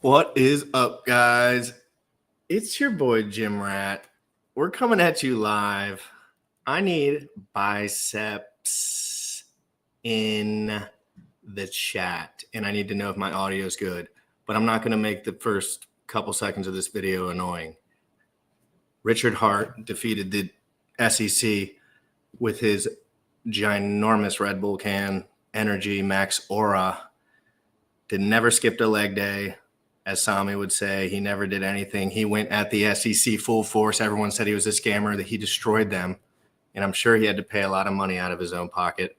What is up, guys? It's your boy Jim Rat. We're coming at you live. I need biceps in the chat, and I need to know if my audio is good. But I'm not going to make the first couple seconds of this video annoying. Richard Hart defeated the SEC with his ginormous Red Bull can, Energy Max Aura. Never skipped a leg day. As Sami would say, he never did anything. He went at the SEC full force. Everyone said he was a scammer, that he destroyed them. And I'm sure he had to pay a lot of money out of his own pocket.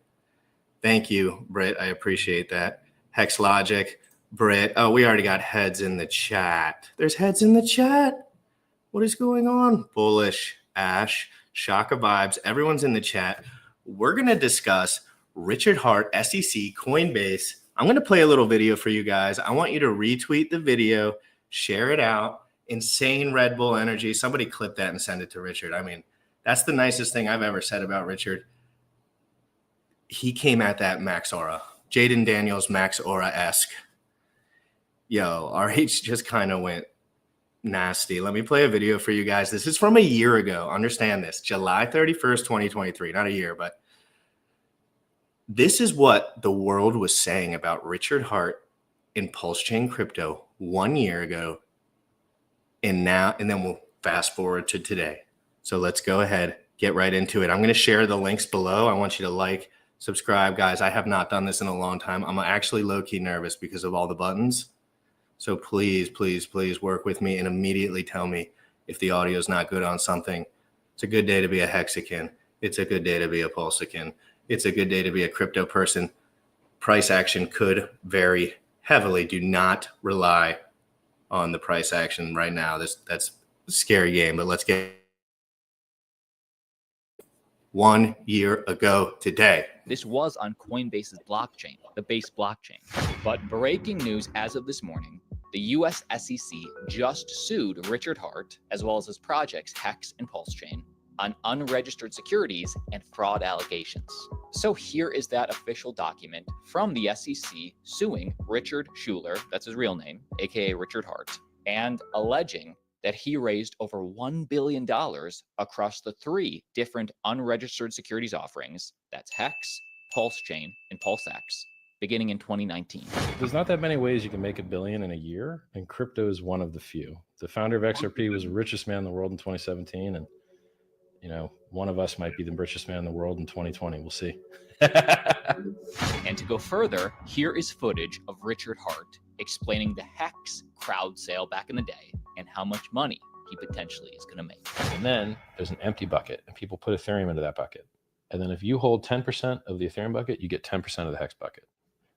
Thank you, Britt. I appreciate that. Hex Logic, Britt. Oh, we already got heads in the chat. There's heads in the chat. What is going on? Bullish, Ash, Shaka Vibes. Everyone's in the chat. We're going to discuss Richard Hart, SEC, Coinbase. I'm going to play a little video for you guys. I want you to retweet the video, share it out. Insane Red Bull energy. Somebody clip that and send it to Richard. I mean, that's the nicest thing I've ever said about Richard. He came at that Max Aura. Jaden Daniels Max Aura-esque. Yo, RH just kind of went nasty. Let me play a video for you guys. This is from a year ago. Understand this. July 31st, 2023. Not a year, but this is what the world was saying about Richard Hart in Pulsechain Crypto 1 year ago. And then we'll fast forward to today. So let's go ahead, get right into it. I'm going to share the links below. I want you to like, subscribe, guys. I have not done this in a long time. I'm actually low-key nervous because of all the buttons. So please, please, please work with me and immediately tell me if the audio is not good on something. It's a good day to be a Hexakin. It's a good day to be a Pulsechain. It's a good day to be a crypto person. Price action could vary heavily. Do not rely on the price action right now. That's a scary game, but let's get 1 year ago today. This was on Coinbase's blockchain, the Base blockchain. But breaking news as of this morning, the US SEC just sued Richard Hart, as well as his projects Hex and Pulsechain, on unregistered securities and fraud allegations. So here is that official document from the SEC suing Richard Schuler, that's his real name, aka Richard Hart, and alleging that he raised over $1 billion across the 3 different unregistered securities offerings, that's Hex, Pulsechain, and PulseX, beginning in 2019. There's not that many ways you can make $1 billion in a year, and crypto is one of the few. The founder of XRP was the richest man in the world in 2017, and one of us might be the richest man in the world in 2020. We'll see. And to go further, here is footage of Richard Hart explaining the Hex crowd sale back in the day and how much money he potentially is going to make. And then there's an empty bucket, and people put Ethereum into that bucket. And then if you hold 10% of the Ethereum bucket, you get 10% of the Hex bucket.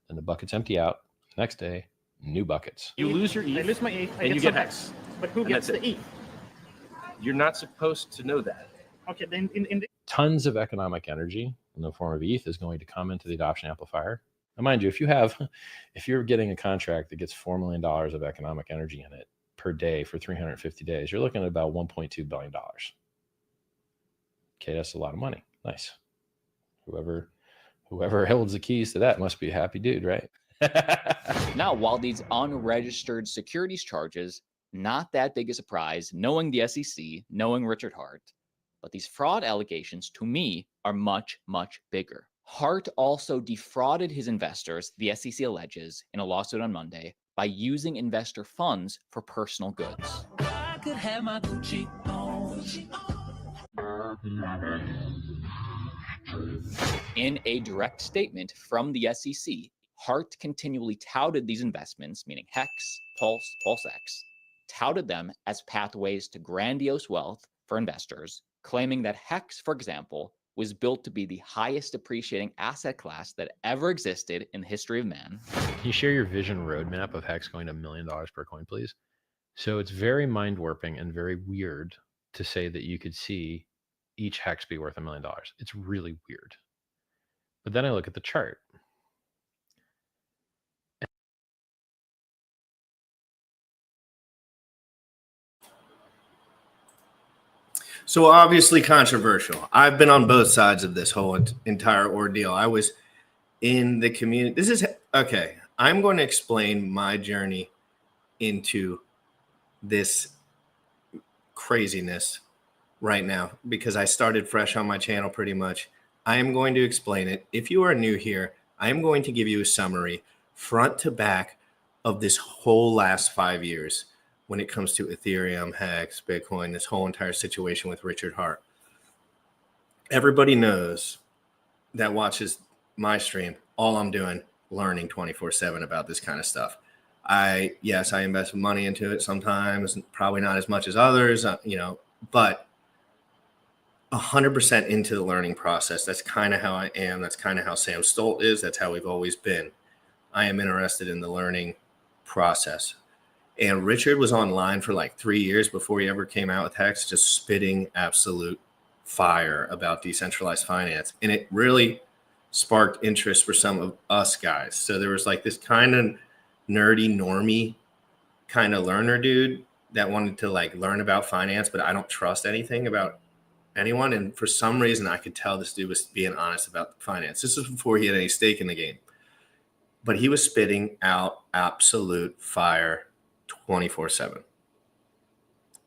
Then the buckets empty out. Next day, new buckets. You lose your ETH. I lose my ETH. And you get Hex. But who gets the ETH? You're not supposed to know that. Okay, then in the Tons of economic energy in the form of ETH is going to come into the adoption amplifier. Now, mind you, if you're getting a contract that gets $4 million of economic energy in it per day for 350 days, you're looking at about $1.2 billion. Okay, that's a lot of money. Nice. Whoever holds the keys to that must be a happy dude, right? Now, while these unregistered securities charges, not that big a surprise, knowing the SEC, knowing Richard Hart, but these fraud allegations, to me, are much, much bigger. Hart also defrauded his investors, the SEC alleges, in a lawsuit on Monday, by using investor funds for personal goods. I could have my Gucci on. In a direct statement from the SEC, Hart continually touted these investments, meaning Hex, Pulse, PulseX, touted them as pathways to grandiose wealth for investors, claiming that Hex, for example, was built to be the highest appreciating asset class that ever existed in the history of man. Can you share your vision roadmap of Hex going to $1 million per coin, please? So it's very mind warping and very weird to say that you could see each Hex be worth $1 million. It's really weird. But then I look at the chart. So obviously controversial. I've been on both sides of this whole entire ordeal. I was in the community. Okay. I'm going to explain my journey into this craziness right now because I started fresh on my channel pretty much. I am going to explain it. If you are new here, I am going to give you a summary front to back of this whole last 5 years when it comes to Ethereum, Hex, Bitcoin, this whole entire situation with Richard Hart. Everybody knows that watches my stream, all I'm doing, learning 24/7 about this kind of stuff. Yes, I invest money into it sometimes, probably not as much as others, but 100% into the learning process. That's kind of how I am. That's kind of how Sam Stolt is. That's how we've always been. I am interested in the learning process. And Richard was online for like 3 years before he ever came out with Hex, just spitting absolute fire about decentralized finance. And it really sparked interest for some of us guys. So there was like this kind of nerdy, normie kind of learner dude that wanted to like learn about finance, but I don't trust anything about anyone. And for some reason, I could tell this dude was being honest about finance. This was before he had any stake in the game. But he was spitting out absolute fire 24/7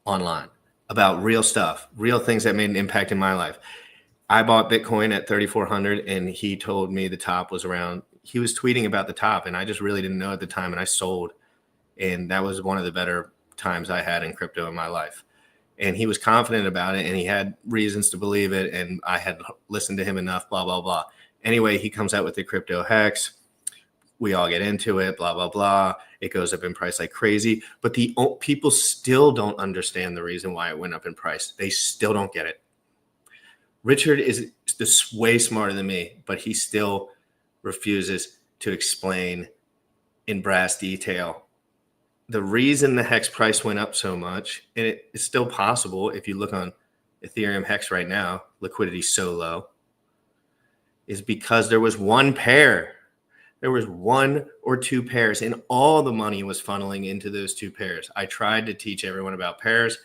online about real stuff, real things that made an impact in my life. I bought Bitcoin at 3,400 and he told me the top was around, he was tweeting about the top and I just really didn't know at the time and I sold. And that was one of the better times I had in crypto in my life. And he was confident about it and he had reasons to believe it. And I had listened to him enough, blah, blah, blah. Anyway, he comes out with the crypto Hex. We all get into it, blah, blah, blah. It goes up in price like crazy. But the people still don't understand the reason why it went up in price. They still don't get it. Richard is just way smarter than me, but he still refuses to explain in brass detail the reason the Hex price went up so much. And it's still possible if you look on Ethereum Hex right now, liquidity so low, is because there was one pair. There was one or two pairs and all the money was funneling into those two pairs. I tried to teach everyone about pairs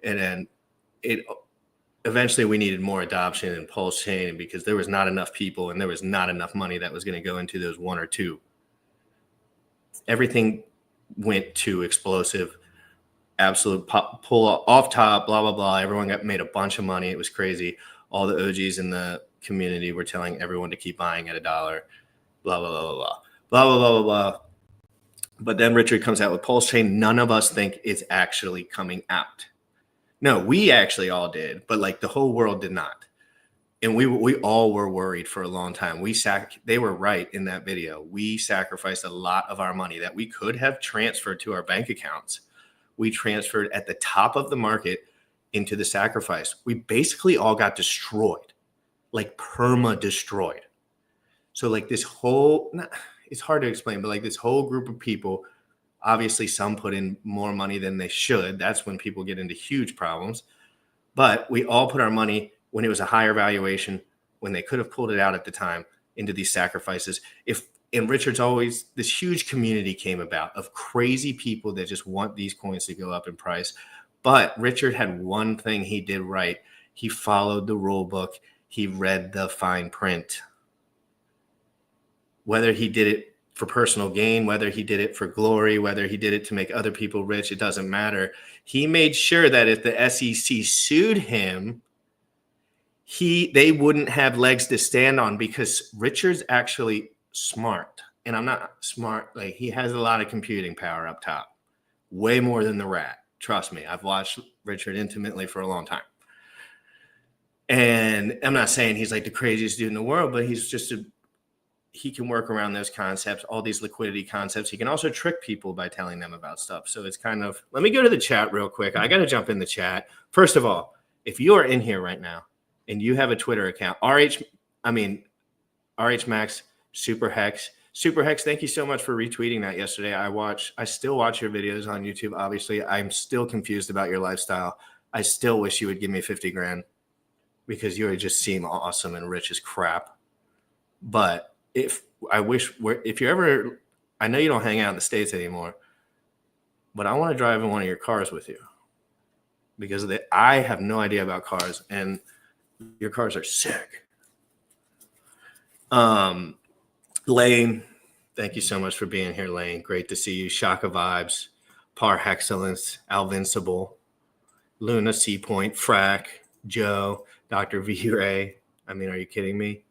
and then eventually we needed more adoption in Pulsechain because there was not enough people and there was not enough money that was going to go into those one or two. Everything went to explosive, absolute pull off top, blah, blah, blah. Everyone made a bunch of money. It was crazy. All the OGs in the community were telling everyone to keep buying at $1. Blah, blah, blah, blah, blah, blah, blah, blah, blah. But then Richard comes out with Pulsechain. None of us think it's actually coming out. No, we actually all did, but like the whole world did not. And we all were worried for a long time. They were right in that video. We sacrificed a lot of our money that we could have transferred to our bank accounts. We transferred at the top of the market into the sacrifice. We basically all got destroyed, like perma destroyed. So like this whole, it's hard to explain, but like this whole group of people, obviously some put in more money than they should. That's when people get into huge problems. But we all put our money when it was a higher valuation, when they could have pulled it out at the time, into these sacrifices. And Richard's always, this huge community came about of crazy people that just want these coins to go up in price. But Richard had one thing he did right. He followed the rule book. He read the fine print. Whether he did it for personal gain, whether he did it for glory, whether he did it to make other people rich, it doesn't matter. He made sure that if the SEC sued him, they wouldn't have legs to stand on because Richard's actually smart. And I'm not smart. Like he has a lot of computing power up top, way more than the rat. Trust me. I've watched Richard intimately for a long time. And I'm not saying he's like the craziest dude in the world, but he's just he can work around those concepts, all these liquidity concepts. He can also trick people by telling them about stuff. So it's kind of, let me go to the chat real quick. I got to jump in the chat. First of all, if you are in here right now and you have a Twitter account, RH Max, Super Hex, thank you so much for retweeting that yesterday. I still watch your videos on YouTube. Obviously, I'm still confused about your lifestyle. I still wish you would give me 50 grand because you just seem awesome and rich as crap. But if you ever, I know you don't hang out in the States anymore, but I want to drive in one of your cars with you because I have no idea about cars and your cars are sick. Lane, thank you so much for being here, Lane. Great to see you. Shaka Vibes. Par Excellence, Alvincible, Luna, C Point, Frack, Joe, Dr. V Ray. I mean, are you kidding me?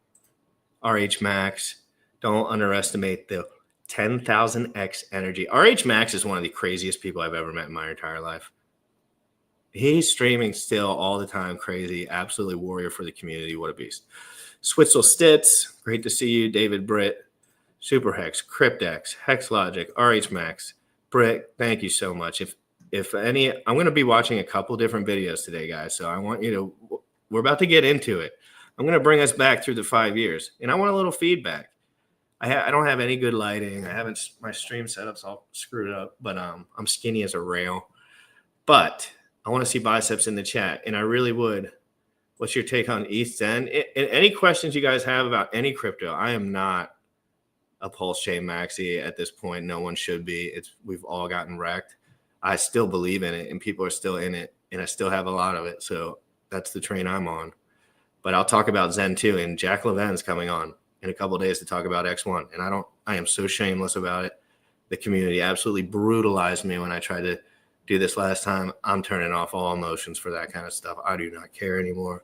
RH Max. Don't underestimate the 10,000x energy. RH Max is one of the craziest people I've ever met in my entire life. He's streaming still all the time, crazy, absolutely warrior for the community. What a beast. Switzel Stitz, great to see you. David Britt, Superhex, Cryptex, Hexlogic, RH Max, Britt, thank you so much. If any, I'm going to be watching a couple different videos today, guys. So I want you to, we're about to get into it. I'm going to bring us back through the 5 years, and I want a little feedback. I don't have any good lighting. I haven't, my stream setup's all screwed up, but I'm skinny as a rail. But I want to see biceps in the chat, and I really would. What's your take on ETH Zen? And any questions you guys have about any crypto? I am not a Pulsechain maxi at this point. No one should be. We've all gotten wrecked. I still believe in it, and people are still in it, and I still have a lot of it. So that's the train I'm on. But I'll talk about Zen too, and Jack Levin's coming on in a couple of days to talk about X1. And I am so shameless about it. The community absolutely brutalized me when I tried to do this last time. I'm turning off all emotions for that kind of stuff. I do not care anymore.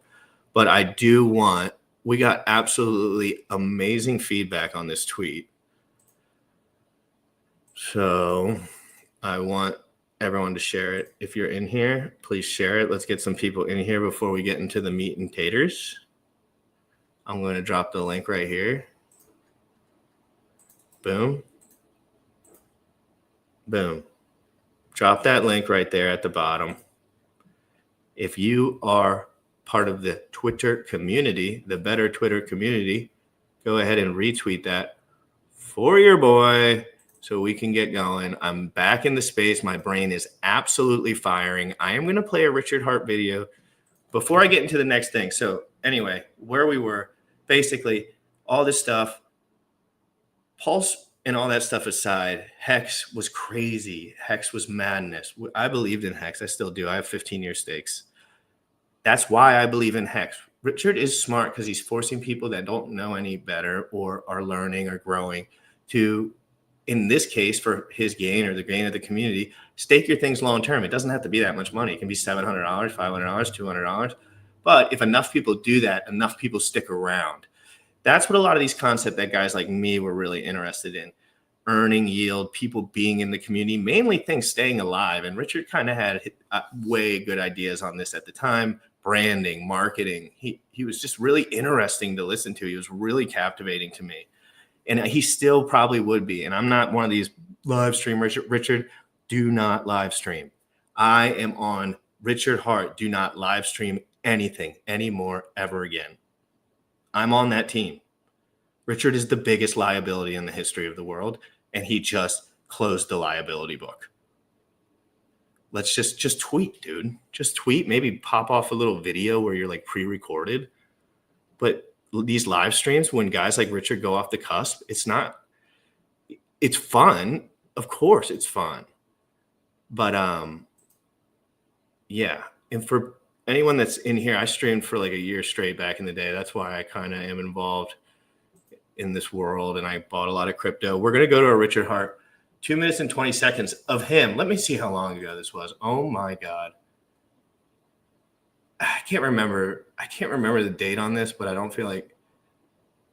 But I do want, we got absolutely amazing feedback on this tweet. So I want everyone to share it. If you're in here, please share it. Let's get some people in here before we get into the meat and taters. I'm going to drop the link right here. Boom. Boom. Drop that link right there at the bottom. If you are part of the Twitter community, the better Twitter community, go ahead and retweet that for your boy so we can get going. I'm back in the space. My brain is absolutely firing. I am going to play a Richard Hart video before I get into the next thing. So anyway, where we were, basically all this stuff, Pulse and all that stuff aside, Hex was crazy. Hex was madness. I believed in Hex. I still do. I have 15-year stakes. That's why I believe in Hex. Richard is smart because he's forcing people that don't know any better or are learning or growing to, in this case, for his gain or the gain of the community, stake your things long term. It doesn't have to be that much money. It can be $700, $500, $200. But if enough people do that, enough people stick around. That's what a lot of these concepts that guys like me were really interested in. Earning yield, people being in the community, mainly things staying alive. And Richard kind of had way good ideas on this at the time. Branding, marketing. He was just really interesting to listen to. He was really captivating to me. And he still probably would be. And I'm not one of these live stream Richard, do not live stream. I am on Richard Hart. Do not live stream anything anymore ever again. I'm on that team. Richard is the biggest liability in the history of the world, and he just closed the liability book. Let's just tweet, dude. Just tweet, maybe pop off a little video where you're like pre-recorded. But these live streams, when guys like Richard go off the cusp, it's fun. Of course it's fun. But yeah. And for anyone that's in here, I streamed for like a year straight back in the day. That's why I kind of am involved in this world, and I bought a lot of crypto. We're going to go to a Richard Hart 2 minutes and 20 seconds of him. Let me see how long ago this was. Oh my God. I can't remember the date on this, but I don't feel like,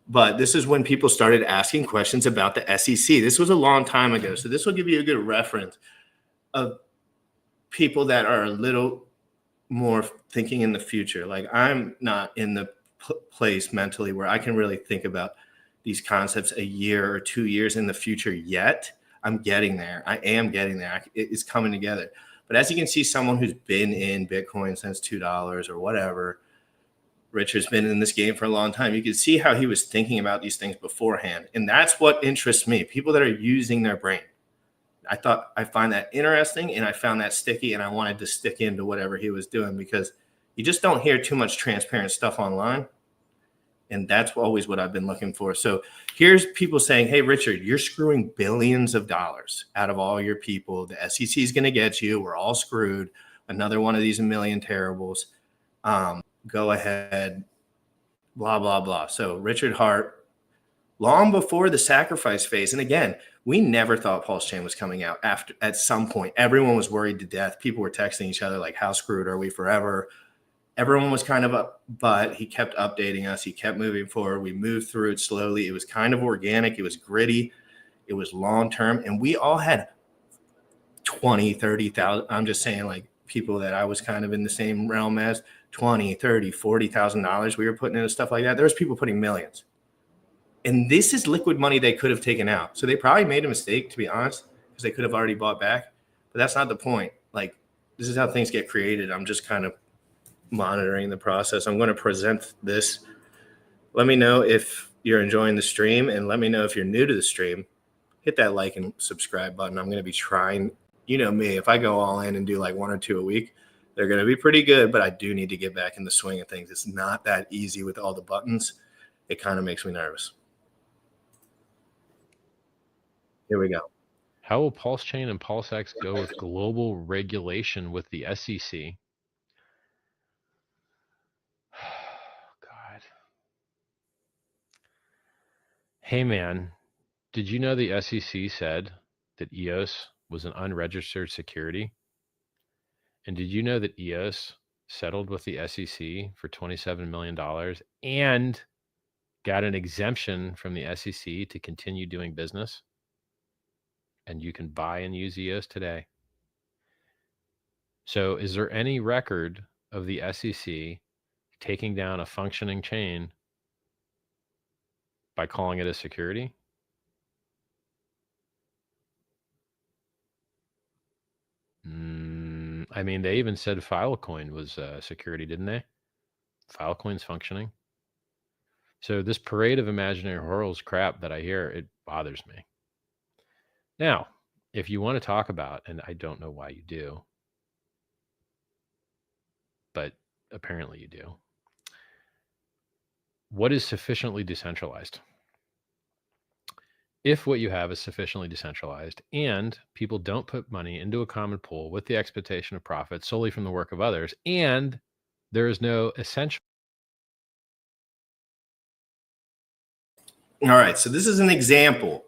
but this is when people started asking questions about the SEC. This was a long time ago. So this will give you a good reference of people that are a little more thinking in the future. Like I'm not in the place mentally where I can really think about these concepts a year or 2 years in the future yet. I'm getting there. I am getting there. It's coming together. But as you can see, someone who's been in Bitcoin since $2 or whatever, Richard's been in this game for a long time. You can see how he was thinking about these things beforehand. And that's what interests me, people that are using their brain. I find that interesting, and I found that sticky, and I wanted to stick into whatever he was doing because you just don't hear too much transparent stuff online. And that's always what I've been looking for. So here's people saying, hey, Richard, you're screwing billions of dollars out of all your people. The SEC is going to get you. We're all screwed. Another one of these $1 million terribles. Go ahead, blah, blah, blah. So Richard Hart, long before the sacrifice phase. And again, We never thought Pulsechain was coming out at some point. Everyone was worried to death. People were texting each other like, how screwed are we forever? Everyone was kind of up, but he kept updating us. He kept moving forward. We moved through it slowly. It was kind of organic. It was gritty. It was long-term. And we all had 20, 30,000. I'm just saying, like, people that I was kind of in the same realm as, 20, 30, $40,000 we were putting into stuff like that. There was people putting millions. And this is liquid money they could have taken out. So they probably made a mistake, to be honest, because they could have already bought back. But that's not the point. Like, this is how things get created. I'm just kind of monitoring the process. I'm going to present this. Let me know if you're enjoying the stream, and let me know if you're new to the stream. Hit that like and subscribe button. I'm going to be trying, you know me, if I go all in and do like 1 or 2 a week, they're going to be pretty good, but I do need to get back in the swing of things. It's not that easy with all the buttons. It kind of makes me nervous. Here we go. How will Pulsechain and PulseX go with global regulation with the SEC? God. Hey, man, did you know the SEC said that EOS was an unregistered security? And did you know that EOS settled with the SEC for $27 million and got an exemption from the SEC to continue doing business? And you can buy and use EOS today. So is there any record of the SEC taking down a functioning chain by calling it a security? I mean, they even said Filecoin was a security, didn't they? Filecoin's functioning. So this parade of imaginary horrors crap that I hear, it bothers me. Now, if you want to talk about, and I don't know why you do, but apparently you do, what is sufficiently decentralized? If what you have is sufficiently decentralized and people don't put money into a common pool with the expectation of profit solely from the work of others, and there is no essential. All right, so this is an example.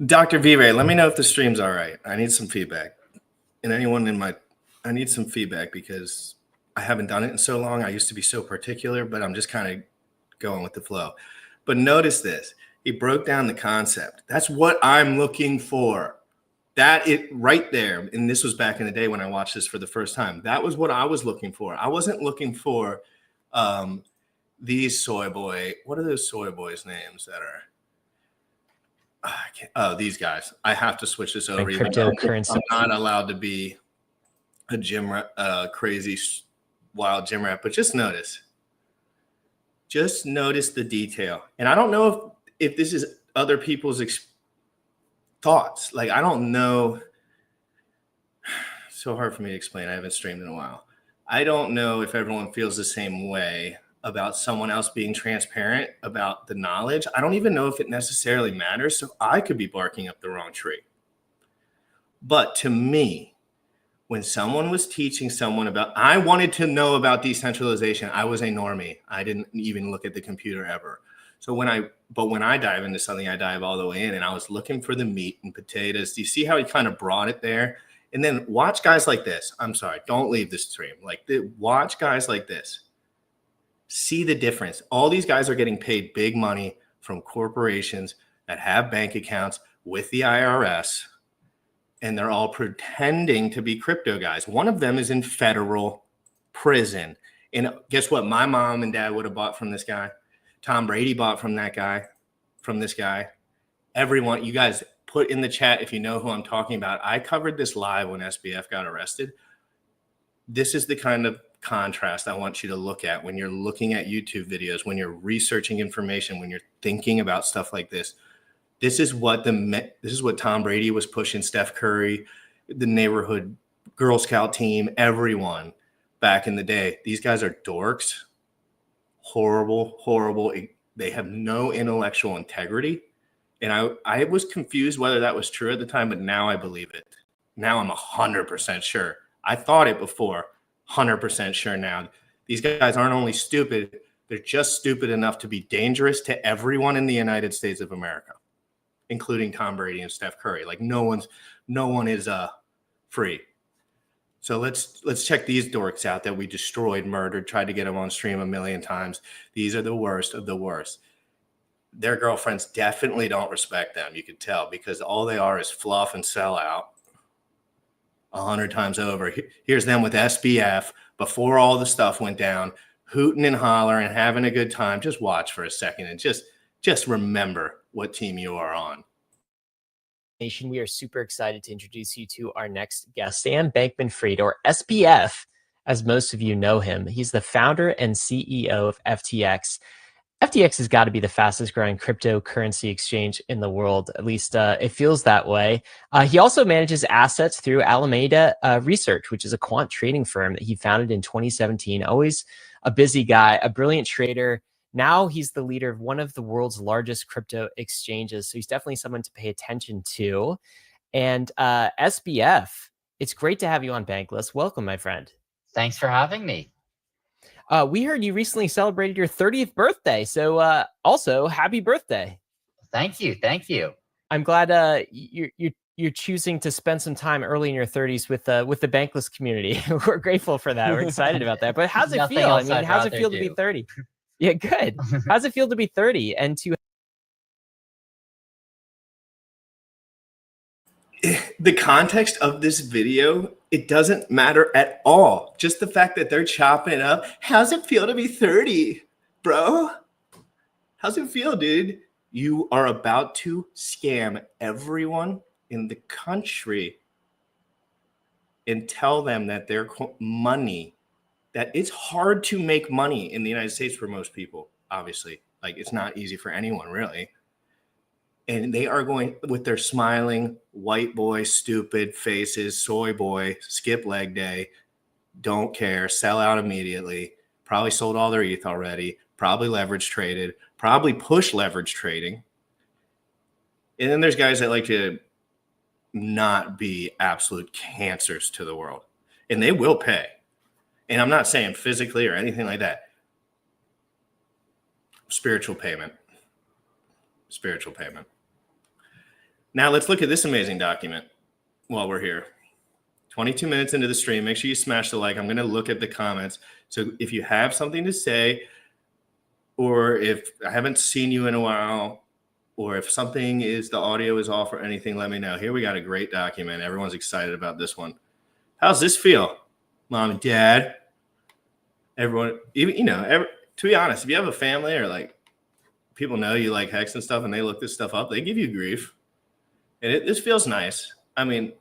Dr. Vive, let me know if the stream's all right. I need some feedback. And anyone I need some feedback because I haven't done it in so long. I used to be so particular, but I'm just kind of going with the flow. But notice this. He broke down the concept. That's what I'm looking for. That it right there. And this was back in the day when I watched this for the first time. That was what I was looking for. I wasn't looking for these soy boy. What are those soy boys' names that are? Oh, these guys. I have to switch this over. Cryptocurrency. I'm not allowed to be a crazy wild gym rat, but just notice the detail. And I don't know if this is other people's thoughts. Like, I don't know. So hard for me to explain. I haven't streamed in a while. I don't know if everyone feels the same way about someone else being transparent about the knowledge. I don't even know if it necessarily matters. So I could be barking up the wrong tree. But to me, when someone was teaching someone I wanted to know about decentralization. I was a normie. I didn't even look at the computer ever. So when I dive into something, I dive all the way in, and I was looking for the meat and potatoes. Do you see how he kind of brought it there? And then watch guys like this. I'm sorry, don't leave this stream. Watch guys like this. See the difference. All these guys are getting paid big money from corporations that have bank accounts with the IRS. And they're all pretending to be crypto guys. One of them is in federal prison. And guess what? My mom and dad would have bought from this guy. Tom Brady bought from this guy. Everyone, you guys put in the chat if you know who I'm talking about. I covered this live when SBF got arrested. This is the kind of contrast I want you to look at when you're looking at YouTube videos, when you're researching information, when you're thinking about stuff like this. This is what Tom Brady was pushing, Steph Curry, the neighborhood Girl Scout team, everyone back in the day. These guys are dorks, horrible. They have no intellectual integrity. And I was confused whether that was true at the time, but now I believe it. Now I'm 100% sure. I thought it before, 100% sure now. These guys aren't only stupid, they're just stupid enough to be dangerous to everyone in the United States of America. including Tom Brady and Steph Curry. Like no one is free. So let's check these dorks out that we destroyed, murdered, tried to get them on stream a million times. These are the worst of the worst. Their girlfriends definitely don't respect them. You could tell, because all they are is fluff and sell out 100 times over. Here's them with SBF before all the stuff went down, hooting and hollering, having a good time. Just watch for a second and just remember what team you are on. Nation, we are super excited to introduce you to our next guest, Sam Bankman-Fried, or SBF, as most of you know him. He's the founder and CEO of FTX. FTX has got to be the fastest growing cryptocurrency exchange in the world. At least it feels that way. He also manages assets through Alameda Research, which is a quant trading firm that he founded in 2017. Always a busy guy, a brilliant trader. Now he's the leader of one of the world's largest crypto exchanges. So he's definitely someone to pay attention to. And SBF, it's great to have you on Bankless. Welcome, my friend. Thanks for having me. We heard you recently celebrated your 30th birthday. So also, happy birthday. Thank you. Thank you. I'm glad you're choosing to spend some time early in your 30s with the Bankless community. We're grateful for that. We're excited about that. But how's it Nothing feel? I else mean, I'd how's it rather feel to be do. 30? Yeah, good. How's it feel to be 30 and to the context of this video, it doesn't matter at all. Just the fact that they're chopping it up. How's it feel to be 30, bro? How's it feel, dude? You are about to scam everyone in the country and tell them that their money, that it's hard to make money in the United States for most people, obviously. Like, it's not easy for anyone, really. And they are going with their smiling white boy, stupid faces, soy boy, skip leg day, don't care, sell out immediately, probably sold all their ETH already, probably leverage traded, probably push leverage trading. And then there's guys that like to not be absolute cancers to the world, and they will pay. And I'm not saying physically or anything like that. Spiritual payment. Spiritual payment. Now let's look at this amazing document while we're here. 22 minutes into the stream, make sure you smash the like. I'm going to look at the comments. So if you have something to say, or if I haven't seen you in a while, or if something is, the audio is off or anything, let me know. Here we got a great document. Everyone's excited about this one. How's this feel? Mom and dad, everyone, even, to be honest, if you have a family or like people know you like Hex and stuff and they look this stuff up, they give you grief. And this feels nice. I mean,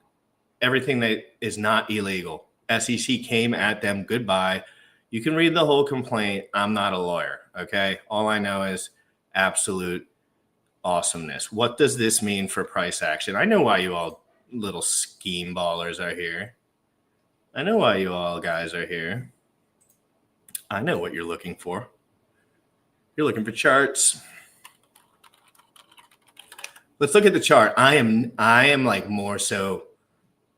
everything that is not illegal. SEC came at them. Goodbye. You can read the whole complaint. I'm not a lawyer. Okay. All I know is absolute awesomeness. What does this mean for price action? I know why you all little scheme ballers are here. I know why you all guys are here. I know what you're looking for. You're looking for charts. Let's look at the chart. I am like more so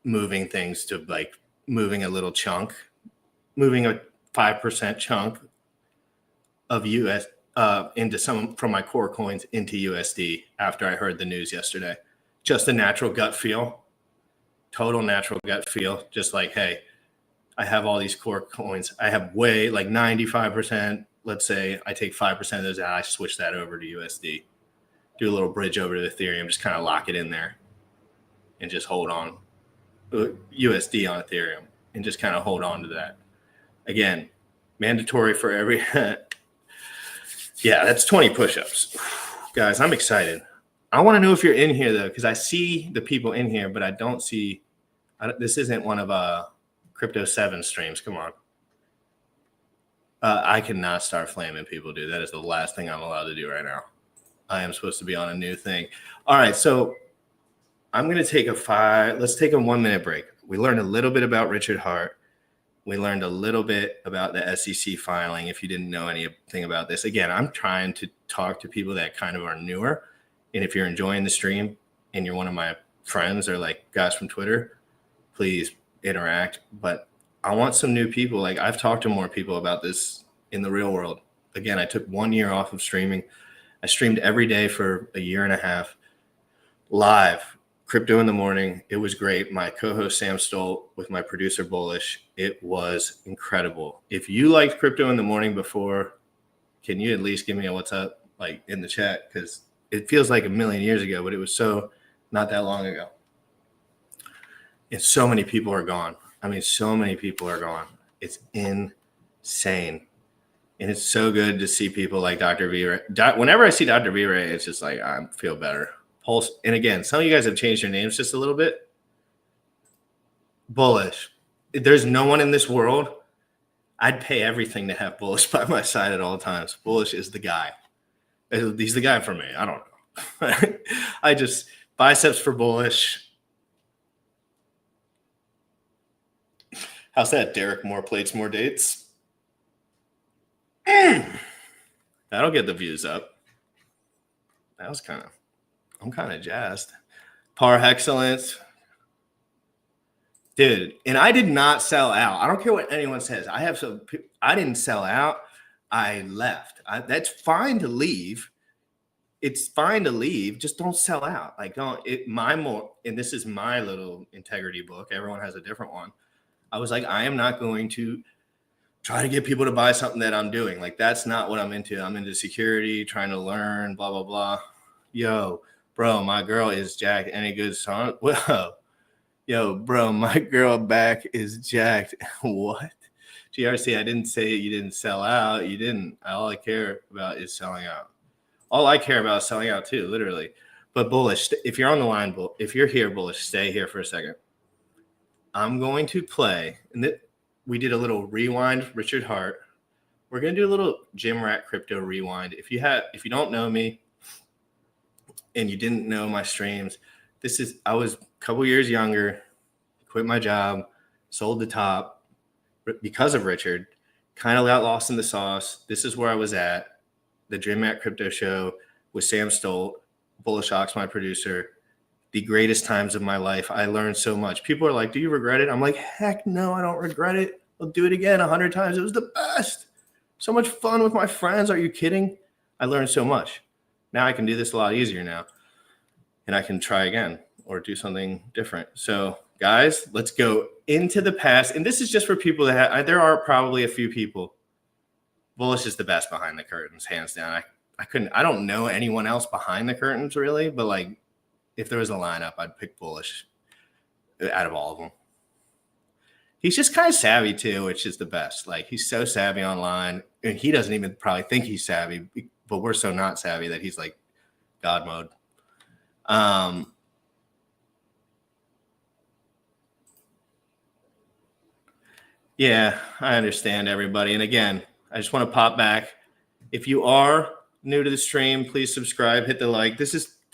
moving things to like moving a little chunk, moving a 5% chunk of US into some from my core coins into USD after I heard the news yesterday. Just a natural gut feel, total natural gut feel. Just like, hey, I have all these core coins. I have way like 95%. Let's say I take 5% of those out. I switch that over to USD. Do a little bridge over to Ethereum. Just kind of lock it in there and just hold on. USD on Ethereum and just kind of hold on to that. Again, mandatory for every. Yeah, that's 20 push-ups. Guys, I'm excited. I want to know if you're in here, though, because I see the people in here, but I don't see. This isn't one of Crypto 7 streams. Come on. I cannot start flaming people, dude. That is the last thing I'm allowed to do right now. I am supposed to be on a new thing. All right, so I'm going to take let's take a 1 minute break. We learned a little bit about Richard Hart. We learned a little bit about the SEC filing. If you didn't know anything about this, again, I'm trying to talk to people that kind of are newer. And if you're enjoying the stream and you're one of my friends or like guys from Twitter, please interact. But I want some new people. Like, I've talked to more people about this in the real world. Again, I took 1 year off of streaming. I streamed every day for a year and a half. live, Crypto in the Morning. It was great. My co-host Sam Stolt with my producer Bullish. It was incredible. If you liked Crypto in the Morning before, can you at least give me a what's up like in the chat? Because it feels like a million years ago, but it was so not that long ago. And so many people are gone. I mean, so many people are gone. It's insane. And it's so good to see people like Dr. V. Whenever I see Dr. V. Ray, it's just like I feel better. Pulse. And again, some of you guys have changed your names just a little bit. Bullish. There's no one in this world. I'd pay everything to have Bullish by my side at all times. Bullish is the guy. He's the guy for me. I don't know. I just biceps for Bullish. How's that, Derek? More plates, more dates. That'll get the views up. That was I'm kind of jazzed. Par excellence. Dude, and I did not sell out. I don't care what anyone says. I didn't sell out. I left. That's fine to leave. It's fine to leave. Just don't sell out. Like, and this is my little integrity book. Everyone has a different one. I was like, I am not going to try to get people to buy something that I'm doing. Like, that's not what I'm into. I'm into security, trying to learn, blah, blah, blah. Yo, bro, my girl is jacked. Any good song? Whoa. Yo, bro, my girl back is jacked. What? GRC, I didn't say you didn't sell out. You didn't. All I care about is selling out. All I care about is selling out too, literally. But Bullish, if you're on the line, if you're here, Bullish, stay here for a second. I'm going to play, and we did a little rewind, Richard Hart. We're going to do a little Gym Rat Crypto rewind. If you don't know me and you didn't know my streams, I was a couple years younger, quit my job, sold the top because of Richard, kind of got lost in the sauce. This is where I was at, the Gym Rat Crypto show with Sam Stolt, Bullish Ox, my producer. The greatest times of my life. I learned so much. People are like, do you regret it? I'm like, heck no, I don't regret it. I'll do it again 100 times. It was the best. So much fun with my friends. Are you kidding? I learned so much. Now I can do this a lot easier now. And I can try again or do something different. So guys, let's go into the past. And this is just for people that there are probably a few people. Bullish is the best behind the curtains, hands down. I don't know anyone else behind the curtains really, but like, if there was a lineup, I'd pick Bullish out of all of them. He's just kind of savvy too, which is the best. Like, he's so savvy online, and he doesn't even probably think he's savvy, but we're so not savvy that he's like God mode. Yeah, I understand everybody. And again, I just want to pop back. If you are new to the stream, please subscribe, hit the like.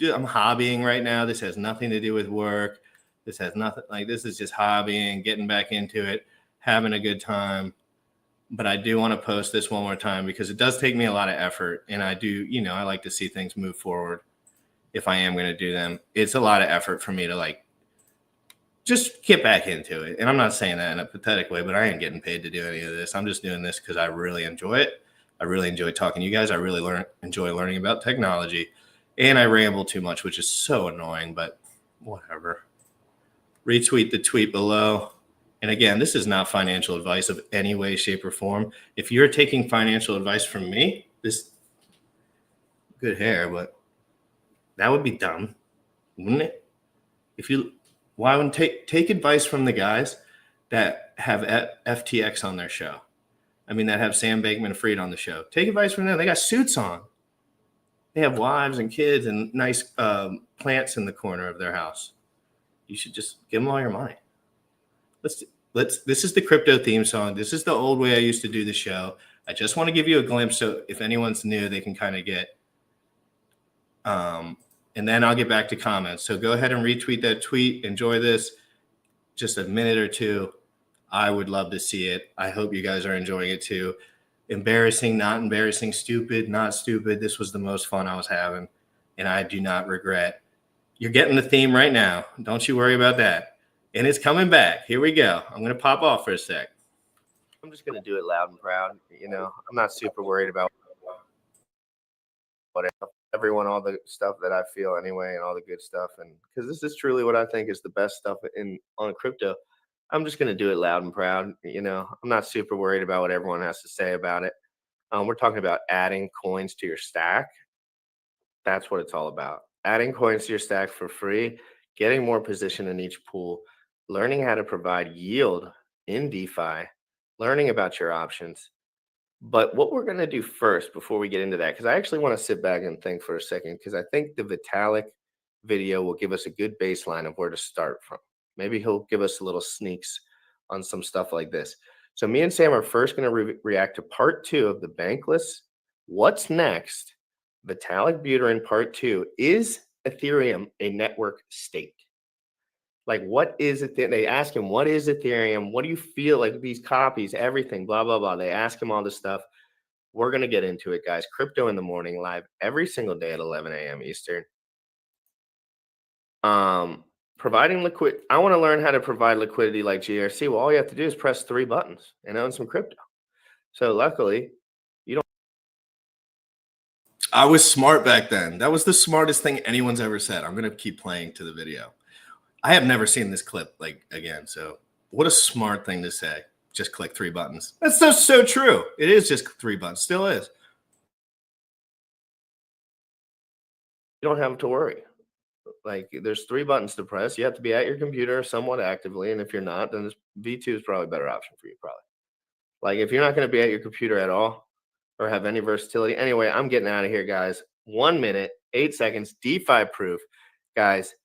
I'm hobbying right now. This has nothing to do with work. This is just hobbying, getting back into it, having a good time. But I do want to post this one more time because it does take me a lot of effort. And I do, I like to see things move forward if I am going to do them. It's a lot of effort for me to like just get back into it. And I'm not saying that in a pathetic way, but I ain't getting paid to do any of this. I'm just doing this because I really enjoy it. I really enjoy talking to you guys. I really enjoy learning about technology. And I ramble too much, which is so annoying, but whatever. Retweet the tweet below. And again, this is not financial advice of any way, shape, or form. If you're taking financial advice from me, this good hair, but that would be dumb, wouldn't it? Why wouldn't take advice from the guys that have FTX on their show? I mean, that have Sam Bankman-Fried on the show. Take advice from them. They got suits on. They have wives and kids and nice plants in the corner of their house. You should just give them all your money. This is the crypto theme song. This is the old way I used to do the show. I just want to give you a glimpse so if anyone's new, they can kind of get. And then I'll get back to comments. So go ahead and retweet that tweet. Enjoy this. Just a minute or two. I would love to see it. I hope you guys are enjoying it too. Embarrassing, not embarrassing, stupid, not stupid. This was the most fun I was having, and I do not regret. You're getting the theme right now. Don't you worry about that. And it's coming back. Here we go. I'm going to pop off for a sec. I'm just going to do it loud and proud. I'm not super worried about whatever. everyone all the stuff that I feel anyway, and all the good stuff. And because this is truly what I think is the best stuff on crypto, I'm just gonna do it loud and proud. I'm not super worried about what everyone has to say about it. We're talking about adding coins to your stack. That's what it's all about. Adding coins to your stack for free, getting more position in each pool, learning how to provide yield in DeFi, learning about your options. But what we're going to do first before we get into that, because I actually want to sit back and think for a second, because I think the Vitalik video will give us a good baseline of where to start from. Maybe he'll give us a little sneaks on some stuff like this. So me and Sam are first going to react to part 2 of the Bankless. What's next? Vitalik Buterin part 2. Is Ethereum a network state? Like, what is it? They ask him, what is Ethereum? What do you feel like these copies, everything, blah, blah, blah. They ask him all this stuff. We're going to get into it, guys. Crypto in the Morning, live every single day at 11 a.m. Eastern. Providing liquid. I want to learn how to provide liquidity like GRC. Well, all you have to do is press 3 buttons and own some crypto. So luckily, you don't. I was smart back then. That was the smartest thing anyone's ever said. I'm going to keep playing to the video. I have never seen this clip again. So what a smart thing to say. Just click 3 buttons. That's so true. It is just 3 buttons. Still is. You don't have to worry. Like, there's 3 buttons to press. You have to be at your computer somewhat actively. And if you're not, then this V2 is probably a better option for you, probably. Like, if you're not going to be at your computer at all or have any versatility. Anyway, I'm getting out of here, guys. 1 minute, 8 seconds, DeFi proof. Guys,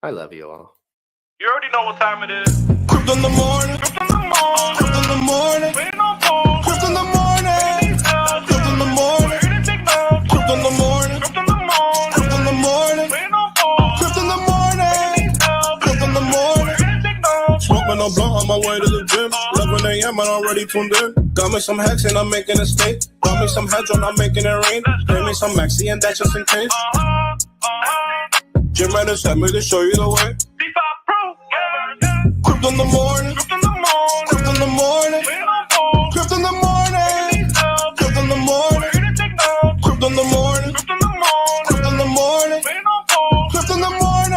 I love you all. You already know what time it is. Crypto in the morning. Crypto in the morning. Crypto in the morning. Waiting on phone. Crypto in the morning. Crypto in the morning. Crypto in the morning. Crypto in the morning. Crypto in the morning. Waiting on phone. Crypto in the morning. Crypto in the morning. Smoking a blunt on my way to the gym. 11 a.m. and I'm already tuned in. Got me some hacks and I'm making a stake. Got me some heads on, I'm making it rain. Pay me some maxi and that's just in case. Jim Reddit sent me to show you the way. Crypto in the morning. Crypto in the morning. Crypto in the morning. Crypto in the morning. Crypto in the morning. Crypto in the morning. Crypto in the morning. Crypto in the morning.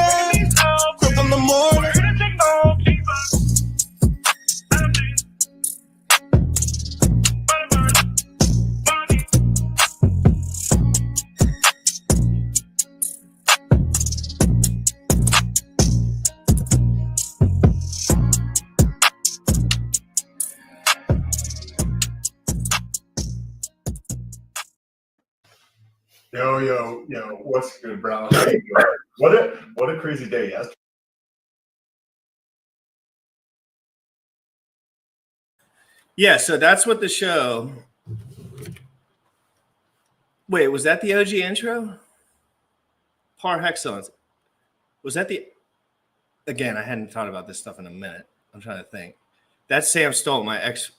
Crypto in the morning. Yo, what's good, bro? What a crazy day yesterday. Yeah, so that's what the show. Wait, was that the OG intro? Par excellence. Was that the? Again, I hadn't thought about this stuff in a minute. I'm trying to think. That's Sam Stolt, my ex.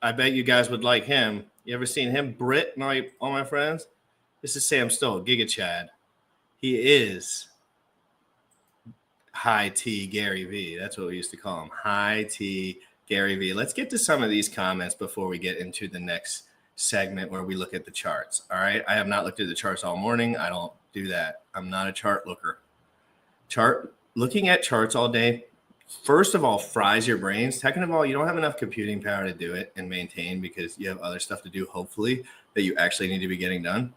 I bet you guys would like him. You ever seen him? Brit, all my friends. This is Sam Stoll, Giga Chad. He is High T Gary V. That's what we used to call him, High T Gary V. Let's get to some of these comments before we get into the next segment where we look at the charts. All right. I have not looked at the charts all morning. I don't do that. I'm not a chart looker. Looking at charts all day, first of all, fries your brains. Second of all, you don't have enough computing power to do it and maintain because you have other stuff to do, hopefully, that you actually need to be getting done.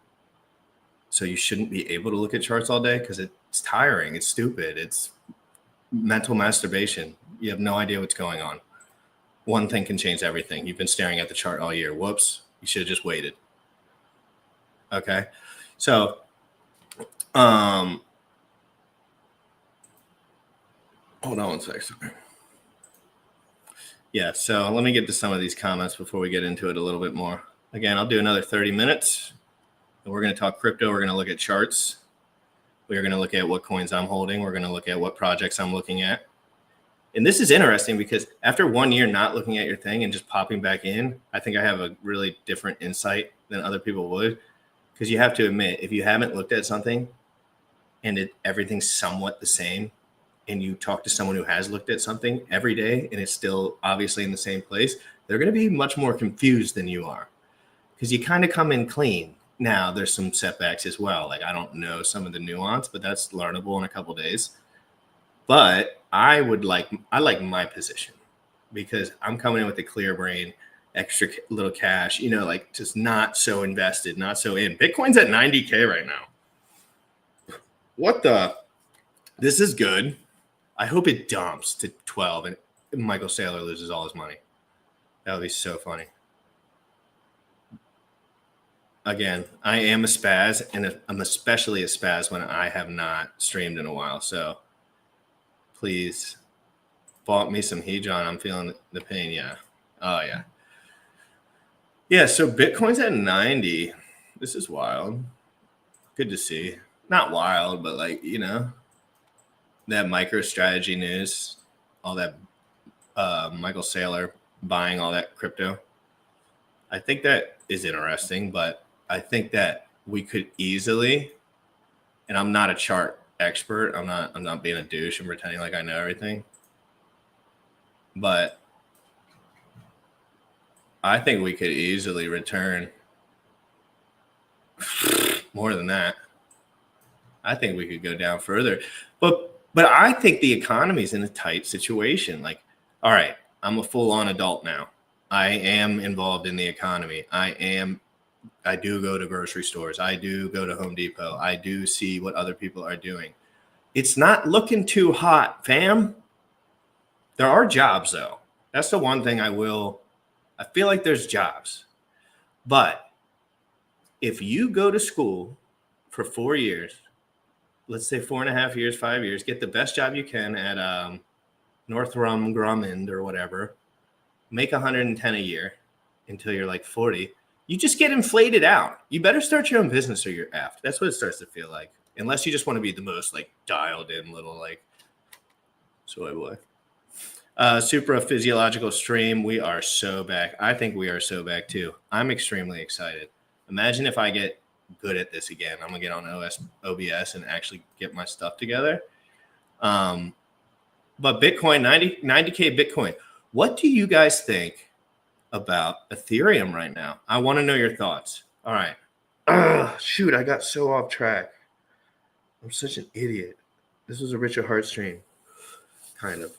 So you shouldn't be able to look at charts all day because it's tiring. It's stupid. It's mental masturbation. You have no idea what's going on. One thing can change everything. You've been staring at the chart all year. Whoops. You should have just waited. Okay. So, hold on one sec. Sorry. Yeah. So let me get to some of these comments before we get into it a little bit more. Again, I'll do another 30 minutes. And we're going to talk crypto. We're going to look at charts. We're going to look at what coins I'm holding. We're going to look at what projects I'm looking at. And this is interesting because after 1 year not looking at your thing and just popping back in, I think I have a really different insight than other people would. Because you have to admit, if you haven't looked at something and everything's somewhat the same, and you talk to someone who has looked at something every day and it's still obviously in the same place, they're going to be much more confused than you are. Because you kind of come in clean. Now there's some setbacks as well. Like I don't know some of the nuance, but that's learnable in a couple days. But I like my position because I'm coming in with a clear brain, extra little cash, you know, like just not so invested, not so in. Bitcoin's at 90K right now. What the? This is good. I hope it dumps to 12 and Michael Saylor loses all his money. That would be so funny. Again, I am a spaz, and I'm especially a spaz when I have not streamed in a while. So please bought me some Hedron. I'm feeling the pain. Yeah. Oh, yeah. Yeah, so Bitcoin's at 90. This is wild. Good to see. Not wild, but like, you know, that MicroStrategy news, all that Michael Saylor buying all that crypto. I think that is interesting, but I think that we could easily, and I'm not a chart expert. I'm not being a douche and pretending like I know everything. But I think we could easily return more than that. I think we could go down further. But I think the economy is in a tight situation. Like, all right, I'm a full-on adult now. I am involved in the economy. I do go to grocery stores. I do go to Home Depot. I do see what other people are doing. It's not looking too hot, fam. There are jobs, though. That's the one thing I feel like there's jobs. But if you go to school for 4 years, let's say 4.5 years, 5 years, get the best job you can at Northrop Grumman or whatever, make 110 a year until you're like 40, you just get inflated out. You better start your own business or you're effed. That's what it starts to feel like. Unless you just want to be the most like dialed in little like soy boy. Super physiological stream. We are so back. I think we are so back too. I'm extremely excited. Imagine if I get good at this again. I'm gonna get on OBS and actually get my stuff together. But Bitcoin, 90K Bitcoin. What do you guys think about Ethereum right now? I want to know your thoughts. All right. Shoot, I got so off track. I'm such an idiot. This was a Richard Hart stream, kind of.